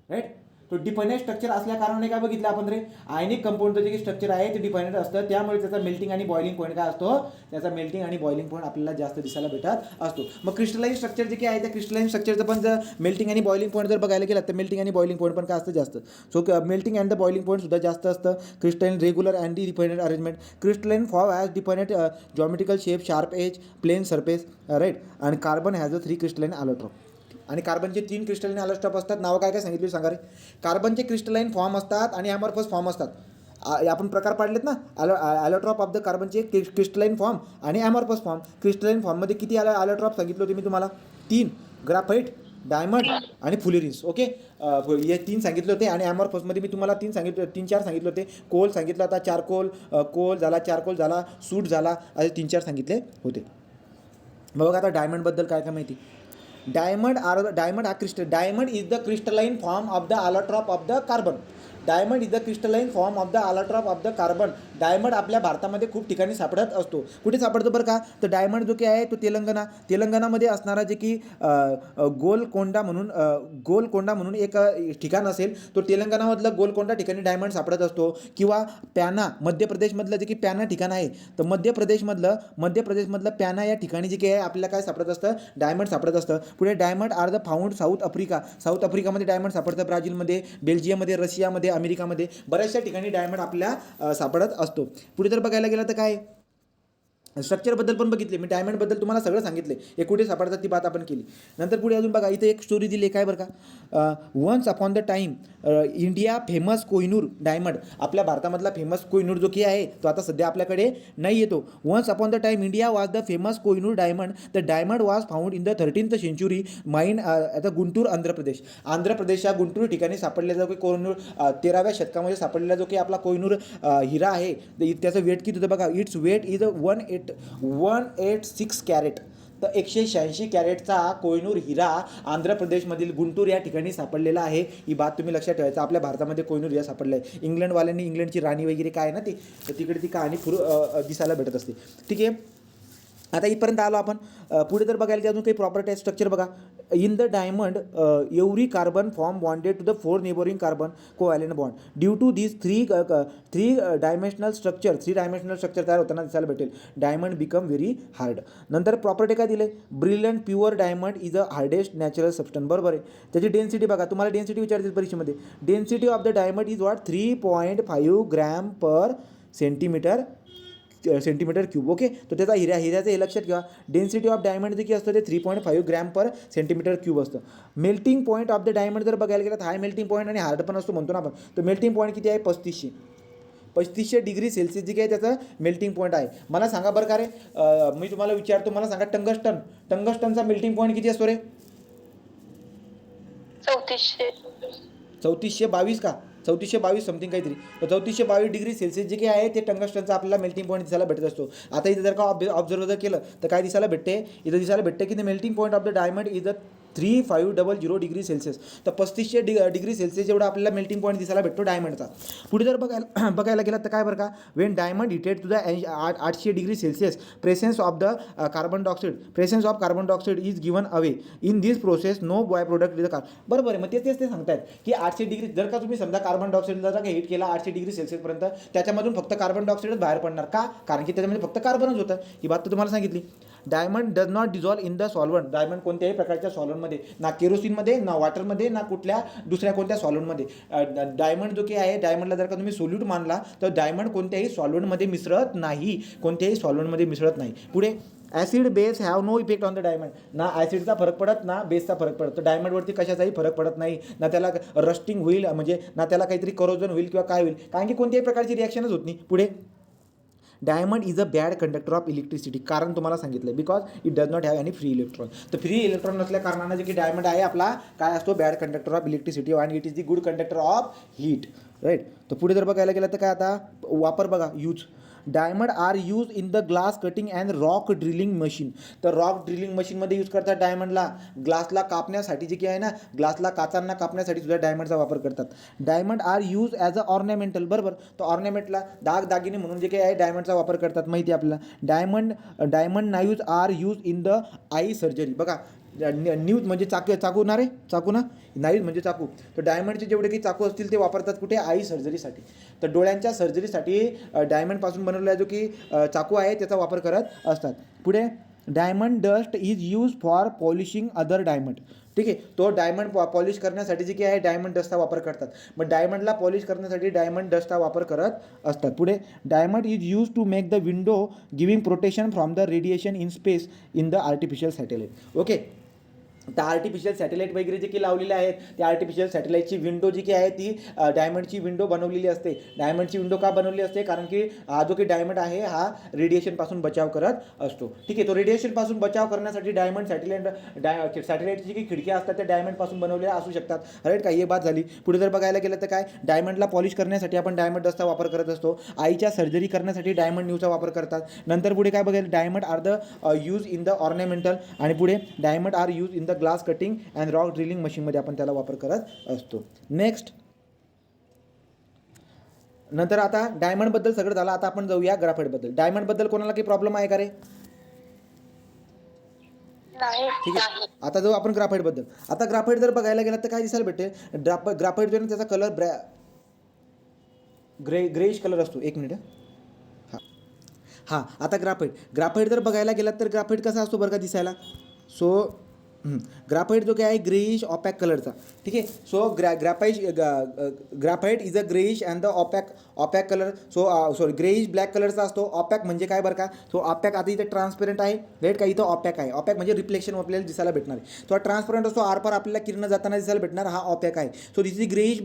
राईट. तो डिपेंडेंट स्ट्रक्चर असल्या कारणाने काय बघितलं आपण रे, आयनिक कंपाऊंडचं जे स्ट्रक्चर आहे ते डिपेंडेंट असतं. त्यामुळे त्याचा मेल्टिंग आणि बॉइलिंग पॉईंट काय असतो, त्याचा मेल्टिंग आणि बॉइलिंग पॉईंट आपल्याला जास्त दिसायला भेटत असतो. मग क्रिस्टलाइन स्ट्रक्चर जे काही आहे त्या क्रिस्टलाइन स्ट्रक्चरचं पण जर मेल्टिंग आणि बॉइलिंग पॉईंट जर बघायला गेलं तर मेल्टिंग आणि बॉइलिंग पॉईंट पण काय असतं, जास्त. So melting and the boiling point सुद्धा जास्त असतं. Crystalline regular and dependent arrangement. Crystalline form as dependent geometrical shape, sharp edge, plane surface, right. आणि carbon has a 3 crystalline allotrope. आणि कार्बनचे 3 क्रिस्टलाइन ॲलोट्रॉप असतात. नावं काय काय सांगितली सांगा रे. कार्बनचे क्रिस्टलाइन फॉर्म असतात आणि ॲमॉर्फस फॉर्म असतात. आपण प्रकार पाडलेत ना, ॲलोट्रॉप ऑफ द कार्बनचे क्रिस्टलाइन फॉर्म आणि ॲमॉर्फस फॉर्म. क्रिस्टलाइन फॉर्ममध्ये किती ॲलोट्रॉप सांगितले होते मी तुम्हाला? 3. ग्राफाईट, डायमंड आणि फुलेरिन्स. ओके, हे 3 सांगितले होते. आणि ॲमॉर्फसमध्ये मी तुम्हाला 3-4 सांगितले होते. कोल सांगितलं होता, चारकोल, कोल झाला, चारकोल झाला, सूट झाला, असे 3-4 सांगितले होते. बघा आता डायमंडबद्दल काय काय माहिती. Diamond is the crystalline form of the allotrope of the carbon. Diamond is the crystalline form of the allotrope of the carbon. Diamond आपल्या भारतामध्ये खूप ठिकाणी सापडत असतो. कुठे सापडतो बरं का? तर डायमंड जो की आहे तो तेलंगणामध्ये असणारा जे की गोलकोंडा म्हणून एक ठिकाण असेल, तो तेलंगणामधलं गोलकोंडा ठिकाणी डायमंड सापडत असतो. किंवा प्याना, मध्य प्रदेशमधलं जे की प्याना ठिकाण आहे, तर मध्य प्रदेशमधलं प्याना या ठिकाणी जे की आहे आपल्याला काय सापडत असतं? डायमंड सापडत असतं. पुढे diamond are the found south आफ्रिकामध्ये डायमंड सापडतं, ब्राझीलमध्ये, बेल्जियममध्ये, रशियामध्ये, अमेरिकामध्ये, बऱ्याचशा ठिकाणी डायमंड आपल्या सापडत असतो. पुढे जर बघायला गेलं तर काय स्ट्रक्चरबद्दल पण बघितले मी. डायमंडबद्दल तुम्हाला सगळं सांगितले, हे कुठे सापडतात ती बात आपण केली. नंतर पुढे अजून बघा, इथे एक स्टोरी दिली काय बरं का. Once upon the time India famous Kohinoor diamond. आपल्या भारतामधला फेमस कोहिनूर जो की आहे तो आता सध्या आपल्याकडे नाही येतो. Once upon the time India was the famous Kohinoor diamond. The diamond was found in the 13th century mine आता गुंटूर, आंध्र प्रदेशच्या गुंटूर ठिकाणी सापडलेला जो की कोहिनूर 13व्या शतकामध्ये सापडलेला जो की आपला कोहिनूर हिरा आहे, त्याचं वेट किती होतं बघा. Its weight is 186 carat. तर 186 कॅरेटचा कोहिनूर हिरा आंध्र प्रदेशमधील गुंटूर या ठिकाणी सापडलेला आहे. ही बात तुम्ही लक्षात ठेवायचं. आपल्या भारतामध्ये कोहिनूर हिरा सापडला आहे. इंग्लंडवाल्यांनी, इंग्लंडची राणी वगैरे काय ना ती, तर तिकडे ती कहाणी दिसायला भेटत असते. ठीक आहे, आता इथपर्यंत आलो आपण. पुढे जर बघायला की अजून काही प्रॉपर्टी आहे, स्ट्रक्चर बघा. In the diamond every carbon form bonded to the 4 neighbouring carbon covalent bond. Due to this three dimensional structure तयार होताना दिसायला भेटेल. Diamond become very hard. नंतर प्रॉपर्टी काय दिले? Brilliant pure diamond is a hardest natural substance. बरोबर आहे. त्याची डेन्सिटी बघा, तुम्हाला डेन्सिटी विचारतील परीक्षेमध्ये. Density of the diamond is what 3.5 gram per centimetre cube. Okay, तर त्याचा हिऱ्याचं हे लक्षात घ्या. डेन्सिटी ऑफ डायमंड जे की असतं ते 3.5 ग्रॅम पर सेंटीमीटर क्यूब असतं. Melting point of the diamond जर बघायला गेलं तर हाय मेल्टिंग पॉईंट आणि हार्ड पण असतो म्हणतो ना आपण. तर मेल्टिंग पॉईंट किती आहे? 3500 डिग्री सेल्सिअस जे काही त्याचं मेल्टिंग पॉईंट आहे. मला सांगा बरं का रे, मी तुम्हाला विचारतो, मला सांगा टंगस्टनचा मेल्टिंग पॉईंट किती असतो रे? 3422 का? 3422 समथिंग काहीतरी. तर 3422 डिग्री सेल्सिअस जे काही आहे ते टंगस्टनचा आपल्याला मेल्टिंग पॉईंट दिसायला भेटत असतो. आता इथे जर का ऑब्झर्व जर केलं तर काय दिसायला भेटते? इथं दिसायला भेटते की the melting point of the diamond is 3500 degree Celsius. तर 3500 डिग्री सेल्सिअस एवढा आपल्याला मेल्टिंग पॉईंट दिसायला भेटतो डायमंडचा. पुढे जर बघायला गेलं तर काय बरं का, when diamond heated to the 800 degree Celsius presence of carbon dioxide is given away. In this process no by product is the carbon. बरोबर आहे. मग तेच ते सांगतायत की 800 डिग्री जर का तुम्ही समजा कार्बन डायऑक्साईडला जर का हीट केला 800 डिग्री सेल्सिअसपर्यंत, त्याच्यामधून फक्त कार्बन डायऑक्साईडच बाहेर पडणार. का? कारण की त्याच्यामध्ये फक्त कार्बनच होतं. ही बात तर तुम्हाला सांगितली. Diamond does not dissolve in the solvent. Diamond कोणत्याही प्रकारच्या सॉल्व्हंटमध्ये, ना केरोसिनमध्ये, ना वॉटरमध्ये, ना कुठल्या दुसऱ्या कोणत्या सॉल्व्हंटमध्ये. डायमंड जो की आहे, डायमंडला जर का तुम्ही सोल्यूट मानला तर डायमंड कोणत्याही सॉल्व्हंटमध्ये मिसळत नाही. पुढे acid base have no effect on the diamond. ना ॲसिडचा फरक पडत, ना बेसचा फरक पडत. तर डायमंडवरती कशाचाही फरक पडत नाही. ना त्याला रस्टिंग होईल, म्हणजे ना त्याला काहीतरी करोजन होईल किंवा काय होईल, कारण की कोणत्याही प्रकारची रिॲक्शनच होत नाही. पुढे diamond is a bad conductor of electricity. कारण तुम्हाला सांगितलं because it does not have any free electron. तर फ्री इलेक्ट्रॉन नसल्या कारणानं जे की डायमंड आहे आपला काय असतो? बॅड कंडक्टर ऑफ इलेक्ट्रिसिटी आणि it is the good conductor of heat. Right. तर पुढे जर बघायला गेलं तर काय आता वापर बघा. Use diamond are use in the glass cutting and rock drilling machine. तर रॉक ड्रिलिंग मशीनमध्ये यूज करतात डायमंडला. ग्लासला कापण्यासाठी जे की आहे ना, ग्लासला काचांना कापण्यासाठी सुद्धा डायमंडचा वापर करतात. Diamond are use as a ornamental. बरोबर. तर ऑर्नामेंटला दागिने म्हणून जे काही आहे डायमंडचा वापर करतात, माहिती आहे आपल्याला. Diamond knives are use in the eye surgery. बघा, न्यूज म्हणजे चाकू ना रे, चाकू ना, नाईव्ज म्हणजे चाकू. तर डायमंडचे जेवढे काही चाकू असतील ते वापरतात कुठे? आई सर्जरीसाठी. तर डोळ्यांच्या सर्जरीसाठी डायमंडपासून बनवलेला जो की चाकू आहे त्याचा वापर करत असतात. पुढे diamond dust is use for polishing other diamond. ठीक आहे. तो डायमंड पॉलिश करण्यासाठी जे की आहे डायमंड डस्टचा वापर करतात. मग डायमंडला पॉलिश करण्यासाठी डायमंड डस्टचा वापर करत असतात. पुढे diamond is use to make the window giving protection from the radiation in space in the artificial satellite. Okay. त्या आर्टिफिशियल सॅटेलाईट वगैरे जे की लावलेले आहेत, त्या आर्टिफिशियल सॅटेलाईटची विंडो जी की आहे ती डायमंडची विंडो बनवलेली असते. डायमंडची विंडो का बनवली असते? कारण की हा जो की डायमंड आहे हा रेडिएशनपासून बचाव करत असतो. ठीक आहे, तो रेडिएशनपासून बचाव करण्यासाठी डायमंड सॅटेलाईटची जी खिडक्या असतात त्या डायमंडपासून बनवलेल्या असू शकतात. राईट का? ही बात झाली. पुढे जर बघायला गेलं तर काय, डायमंडला पॉलिश करण्यासाठी आपण डायमंड डस्टचा वापर करत असतो. आईच्या सर्जरी करण्यासाठी डायमंड न्यूजचा वापर करतात. नंतर पुढे काय बघायला, diamond are the use in the ornamental, आणि पुढे diamond are use in the glass cutting and rock drilling मशीनमध्ये आपण त्याला वापर करत असतो. नेक्स्ट, नंतर आता डायमंडबद्दल सगळं झालं. आता आपण जाऊया ग्राफाईटबद्दल. डायमंडबद्दल कोणाला काही प्रॉब्लेम आहे का रे? ठीक आहे, आता जाऊ आपण ग्राफाईटबद्दल. आता ग्राफाईट जर बघायला गेलं तर काय दिसायला भेटेल, ग्राफाईट जो आहे त्याचा कलर ग्रेइश कलर असतो. एक मिनिट. हां, आता ग्राफाईट जर बघायला गेलात तर ग्राफाईट कसा असतो बरं का दिसायला? सो ग्राफाईट जो काय आहे ग्रेइश ऑपॅक कलरचा. ठीक आहे, so graphite is a greyish and the opaque colour. Sorry greyish black कलरचा असतो. ऑपॅक म्हणजे काय बरं का? सो ऑपॅक आता इथे ट्रान्सपेरंट आहे, राईट का? इथं ऑपॅक आहे. ऑपॅक म्हणजे रिफ्लेक्शन आपल्याला दिसायला भेटणार आहे. तो ट्रान्सपरंट असतो, आरपार आपल्याला किरण जाताना दिसायला भेटणार, हा ऑपॅक आहे. So this is greyish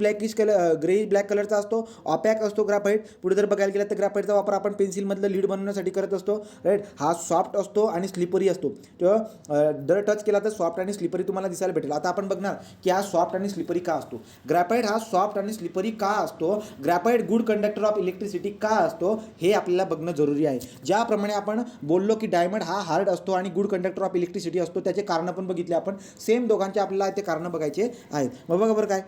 black कलरचा असतो, ऑपॅक असतो ग्राफाईट. पुढे जर बघायला गेलं तर ग्राफाईटचा वापर आपण पेन्सिलमधलं लीड बनवण्यासाठी करत असतो, राईट. हा सॉफ्ट असतो आणि स्लिपरी असतो. तो जर टच केला तर सॉफ्ट आणि स्लिपरी तुम्हाला दिसायला भेटेल. आता आपण बघणार की हा सॉफ्ट आणि स्लिपरी का असतो. ग्राफाईट हा सॉफ्ट आणि स्लिपरी का असतो, graphite good conductor of electricity का असतो, हे आपल्याला बघणं जरुरी आहे. ज्याप्रमाणे आपण बोललो की डायमंड हा हार्ड असतो आणि गुड कंडक्टर ऑफ इलेक्ट्रिसिटी असतो, त्याचे कारण पण बघितले आपण. सेम दोघांचे आपल्याला ते कारण बघायचे आहेत. मग बघा बरं काय.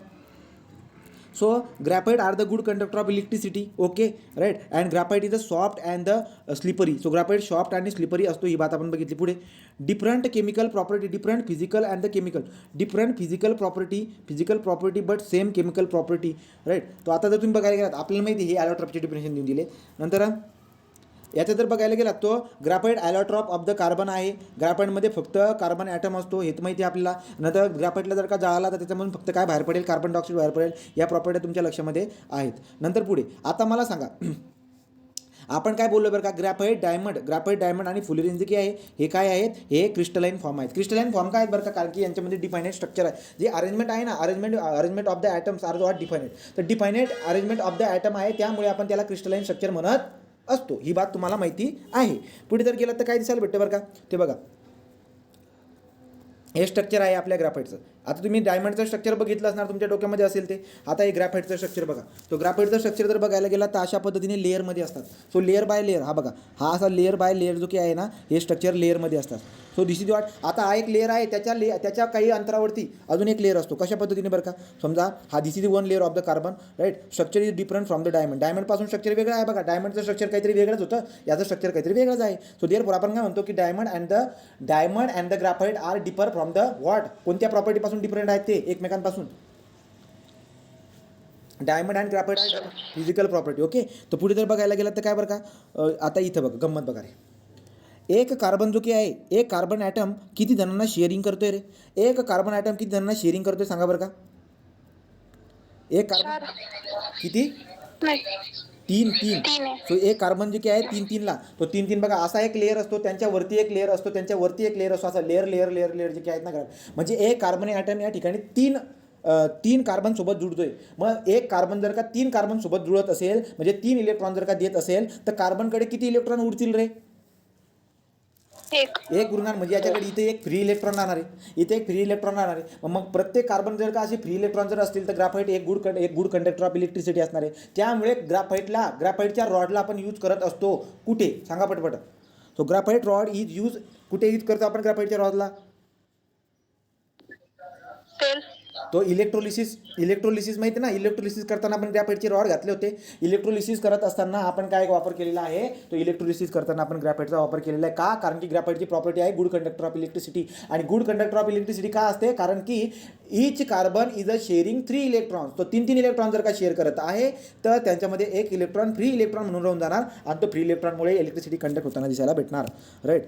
So graphite are the good conductor of electricity, okay, right. And graphite is a soft and the slippery. So graphite soft आणि स्लिपरी असतो, ही बात आपण बघितली. पुढे different chemical property, different physical and the chemical, different physical property but same chemical property, right. तो आता जर तुम्ही बघायला गेलात, आपल्याला माहिती हे ॲलोट्रॉपचे डिफिनेशन देऊन दिले. नंतर याचं जर बघायला गेला तो ग्राफाईट ॲलोट्रॉप ऑफ द कार्बन आहे. ग्राफाईटमध्ये फक्त कार्बन ॲटम असतो, हे तर माहिती आहे आपल्याला. नंतर ग्राफाईटला जर का जाळला तर त्याच्यामधून फक्त काय बाहेर पडेल, कार्बन डायऑक्साईड बाहेर पडेल. या प्रॉपर्टी तुमच्या लक्षामध्ये आहेत. नंतर पुढे आता मला सांगा आपण काय बोललो बरं का, ग्राफाईट डायमंड आणि फुलरिन जे आहे हे काय आहेत, हे क्रिस्टलाइन फॉर्म आहेत. क्रिस्टलाइन फॉर्म काय आहेत बरं का, कारण की यांच्यामध्ये डिफायनेट स्ट्रक्चर आहे. जे अरेंजमेंट आहे ना, arrangement of the atoms are जो आर डिफायनेट, तर definite arrangement of the atom आहे, त्यामुळे आपण त्याला क्रिस्टलाइन स्ट्रक्चर म्हणत असतो. ही बात तुम्हाला माहिती आहे. पुढे जर गेलं तर काय दिसायला भेटतं बरं का, ते बघा. हे स्ट्रक्चर आहे आपल्या ग्राफाईटचं. आता तुम्ही डायमंडचं स्ट्रक्चर बघितलं असणार, तुमच्या डोक्यामध्ये असेल ते. आता हे ग्राफाईटचं स्ट्रक्चर बघा. तो ग्राफाईटचं स्ट्रक्चर जर बघायला गेला तर अशा पद्धतीने लेअरमध्ये असतात. सो लेअर बाय लेअर, हा बघा, हा असा लेअर बाय लेअर जो की आहे ना, हे स्ट्रक्चर लेअरमध्ये असतात. So this is what. आता हा एक लेअर आहे, त्याच्या काही अंतरावरती अजून एक लेअर असतो. कशा पद्धतीने बरं का, समजा हा this is one layer of the carbon, right. Structure is different from the डायमंडपासून स्ट्रक्चर वेगळं आहे. बघा, डायमंडचं स्ट्रक्चर काहीतरी वेगळंच होतं, याचं स्ट्रक्चर काहीतरी वेगळंच आहे. सो देअरफॉर आपण काय म्हणतो की diamond and the graphite are differ from the what, कोणत्या प्रॉपर्टीपासून डिफरंट आहेत ते एकमेकांपासून. Diamond and graphite physical property, okay. तर पुढे जर बघायला गेलं तर काय बरं का, आता इथं बघा गंमत बघा रे. एक कार्बन जो की आहे, एक कार्बन ॲटम किती जणांना शेअरिंग करतोय रे? एक कार्बन ॲटम किती जणांना शेअरिंग करतोय सांगा बरं का. एक कार्बन किती? तीन. सो एक कार्बन जे की आहे तीनला, तो तीन बघा असा एक लेअर असतो, त्यांच्यावरती एक लेअर असतो, त्यांच्यावरती एक लेअर असतो, असा लेअर जे की आहेत ना, म्हणजे एक कार्बन ॲटम या ठिकाणी तीन कार्बन सोबत जुळतोय. मग एक कार्बन जर का 3 कार्बन सोबत जुळत असेल, म्हणजे 3 इलेक्ट्रॉन जर का देत असेल, तर कार्बनकडे किती इलेक्ट्रॉन उरतील रे? एक उरणार. म्हणजे याच्याकडे इथे एक फ्री इलेक्ट्रॉन राहणार आहे, इथे एक फ्री इलेक्ट्रॉन राहणार आहे. मग प्रत्येक कार्बन जर का असे फ्री इलेक्ट्रॉन जर असतील तर ग्राफाईट एक गुड कंडक्टर ऑफ इलेक्ट्रिसिटी असणार आहे. त्यामुळे ग्राफाईटच्या रॉडला आपण यूज करत असतो. कुठे सांगा पटपट. सो ग्राफाईट रॉड कुठे यूज करतो आपण ग्राफाईटच्या रॉडला? तो इलेक्ट्रोलिसिस माहिती ना, इलेक्ट्रोलिसिस करताना आपण ग्राफाईटचे रॉड घातले होते. इलेक्ट्रोलिसिस करत असताना आपण काय वापर केलेला आहे, तो इलेक्ट्रोलिसिस करताना आपण ग्राफाईटचा वापर केलेला आहे. का? कारण की ग्राफाईटची प्रॉपर्टी आहे गुड कंडक्टर ऑफ इलेक्ट्रिसिटी. आणि गुड कंडक्टर ऑफ इलेक्ट्रिसिटी का असते? कारण की each carbon is a sharing 3 electrons. तो 3 इलेक्ट्रॉन जर का शेअर करत आहे तर त्यांच्यामध्ये एक इलेक्ट्रॉन फ्री इलेक्ट्रॉन म्हणून राहून जाणार, आणि तो फ्री इलेक्ट्रॉनमुळे इलेक्ट्रिसिटी कंडक्ट होताना दिसायला भेटणार, राईट.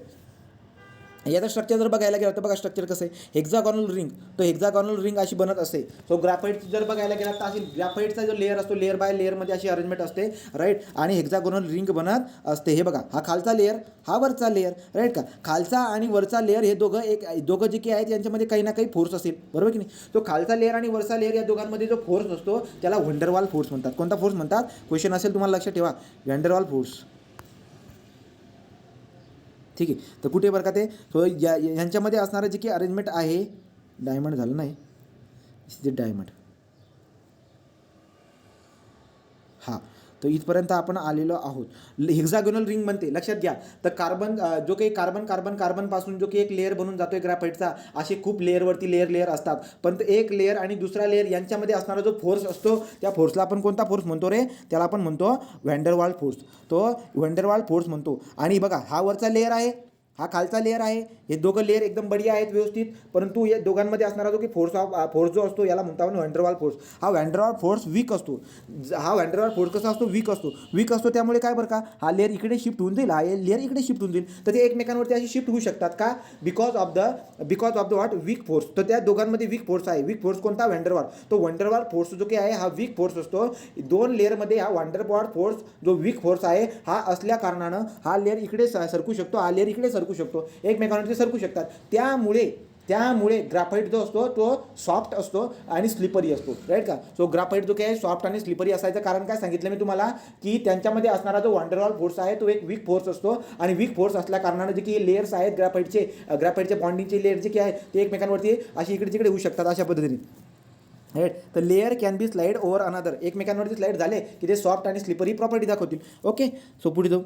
याचं स्ट्रक्चर जर बघायला गेलं तर बघा स्ट्रक्चर कसं आहे, हेक्झागॉनल रिंग, तो हेक्झागॉनल रिंग अशी बनत असते. सो ग्राफाईट जर बघायला गेला तर अशी ग्राफाईटचा जो लेअर असतो, लेअर बाय लेअरमध्ये अशी अरेंजमेंट असते, राईट. आणि हेक्झागॉनल रिंग बनत असते. हे बघा, हा खालचा लेअर, हा वरचा लेअर, राईट का. खालचा आणि वरचा लेअर हे दोघं जे काही आहेत यांच्यामध्ये काही ना काही फोर्स असेल, बरोबर की नाही. तो खालचा लेअर आणि वरचा लेअर या दोघांमध्ये जो फोर्स असतो त्याला व्हँडरवाल फोर्स म्हणतात. कोणता फोर्स म्हणतात, क्वेश्चन असेल तुम्हाला लक्षात ठेवा, व्हँडरवाल फोर्स. ठीक आहे. तर कुठे बरं का ते, सो यांच्यामध्ये असणारं जे की अरेंजमेंट आहे, डायमंड झालं नाही, जे डायमंड, हां. तर इथपर्यंत आपण आलेलो आहोत. हेक्झागोनल रिंग म्हणते, लक्षात घ्या. तर कार्बन जो काही कार्बनपासून जो काही एक लेअर बनून जातोय ग्राफाईटचा, असे खूप लेअरवरती लेअर असतात. पण एक लेअर आणि दुसरा लेअर यांच्यामध्ये असणारा जो फोर्स असतो, त्या फोर्सला आपण कोणता फोर्स म्हणतो रे, त्याला आपण म्हणतो व्हँडरवाल फोर्स. तो व्हँडरवाल फोर्स म्हणतो. आणि बघा, हा वरचा लेअर आहे, हा खालचा लेअर आहे, हे दोघं लेअर एकदम बढिया आहेत व्यवस्थित. परंतु या दोघांमध्ये असणारा जो की फोर्स जो असतो याला म्हणतो आपण व्हँडरवाल फोर्स. हा व्हँडरवाल फोर्स वीक असतो. हा व्हँडरवाल फोर्स कसा असतो, वीक असतो. त्यामुळे काय बरं का, हा लेअर इकडे शिफ्ट होऊन जाईल, हा लेअर इकडे शिफ्ट होऊन जाईल. तर ते एकमेकांवरती अशी शिफ्ट होऊ शकतात का, because of the what, weak force. तर त्या दोघांमध्ये वीक फोर्स आहे. वीक फोर्स कोणता, व्हँडरवाल. तो व्हँडरवाल फोर्स जो काही आहे हा वीक फोर्स असतो. दोन लेअरमध्ये हा व्हँडरवाल फोर्स जो वीक फोर्स आहे हा असल्या कारणानं हा लेअर इकडे सरकू शकतो, हा लेअर इकडे सरकू शकतो, एकमेकांवरती सरकू शकतात. त्यामुळे ग्राफाईट जो असतो तो सॉफ्ट असतो आणि स्लिपरी असतो, राईट का. सो ग्राफाईट जो काही सॉफ्ट आणि स्लिपरी असायचं कारण काय सांगितलं मी तुम्हाला, की त्यांच्यामध्ये असणारा जो व्हँडरवाल फोर्स आहे तो एक वीक फोर्स असतो. आणि वीक फोर्स असल्या कारणानं जे की लेयर्स आहेत ग्राफाईटचे बॉन्डिंगचे लेअर जे काही आहेत ते एकमेकांवरती अशी इकडे तिकडे होऊ शकतात, अशा पद्धतीने, राईट. तर layer can be slide over another, एकमेकांवरती स्लाइड झाले की ते सॉफ्ट आणि स्लिपरी प्रॉपर्टी दाखवतील. ओके. सो पुढे जाऊ.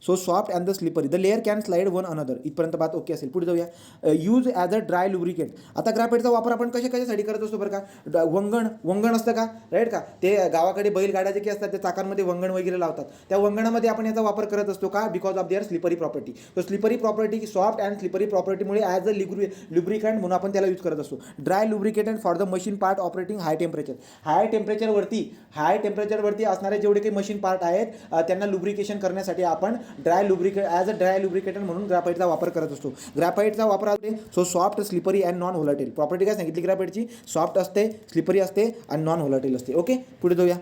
So soft and the slippery, the layer can slide one another, इथपर्यंत बात ओके असेल. पुढे जाऊया. यूज ॲज अ ड्राय लुब्रिकेंट. आता ग्राफाईटचा वापर आपण कशासाठी करत असतो बरं का, वंगण असतं का, राईट का. ते गावाकडे बैलगाड्या जे की असतात त्या चाकांमध्ये वंगण वगैरे लावतात, त्या वंगणामध्ये आपण याचा वापर करत असतो का, because of their slippery property. तो slippery property, soft and slippery प्रॉपर्टीमुळे ॲज अ लुब्रिकंट म्हणून आपण त्याला यूज करत असतो. Dry lubricant for the machine part operating high टेम्परेचरवरती असणारे जेवढे काही मशीन पार्ट आहेत त्यांना लुब्रिकेशन करण्यासाठी आपण ॲज अ ड्राय लुब्रिकेटर म्हणून ग्राफाईटचा वापर करत असतो. ग्राफाईटचा वापर होते. So soft, slippery and non volatile. Property काय सांगितली ग्राफाईटची, सॉफ्ट असते, स्लिपरी असते आणि नॉन व्होलाटाईल असते. ओके. पुढे जाऊया.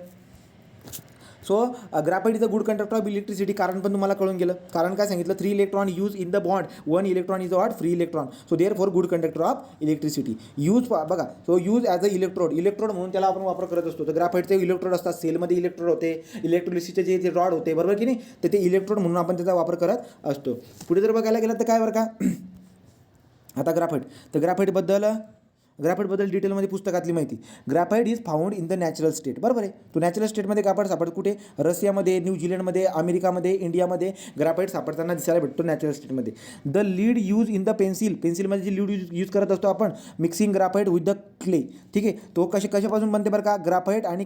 So graphite is a good conductor of electricity, कारण पण तुम्हाला कळून गेलं. कारण काय सांगितलं, 3 electron use in the bond, 1 electron is what, free electron. So therefore good conductor of electricity. Use बघा, so use as a electrode म्हणून त्याला आपण वापर करत असतो. तर ग्राफाईटचे इलेक्ट्रोड असतात, सेलमध्ये इलेक्ट्रोड होते, इलेक्ट्रोलिसिटीचे जे रॉड होते, बरोबर की नाही, तर ते इलेक्ट्रोड म्हणून आपण त्याचा वापर करत असतो. पुढे जर बघायला गेलं तर काय बरं का, आता ग्राफाईटबद्दल डिटेलमध्ये पुस्तकातली माहिती. Graphite is found in the natural state, बरोबर आहे. तो नॅचरल स्टेटमध्ये ग्राफाईट सापडतो कुठे, रशियामध्ये, न्यूझीलंडमध्ये, अमेरिकामध्ये, इंडियामध्ये ग्राफाईट सापडताना दिसायला भेटतो नॅचरल स्टेटमध्ये. The lead use in the पेन्सिलमध्ये जी लीड यूज करत असतो आपण, mixing graphite with the clay, ठीक आहे. तो कशापासून बनते बरं का, ग्राफाईट आणि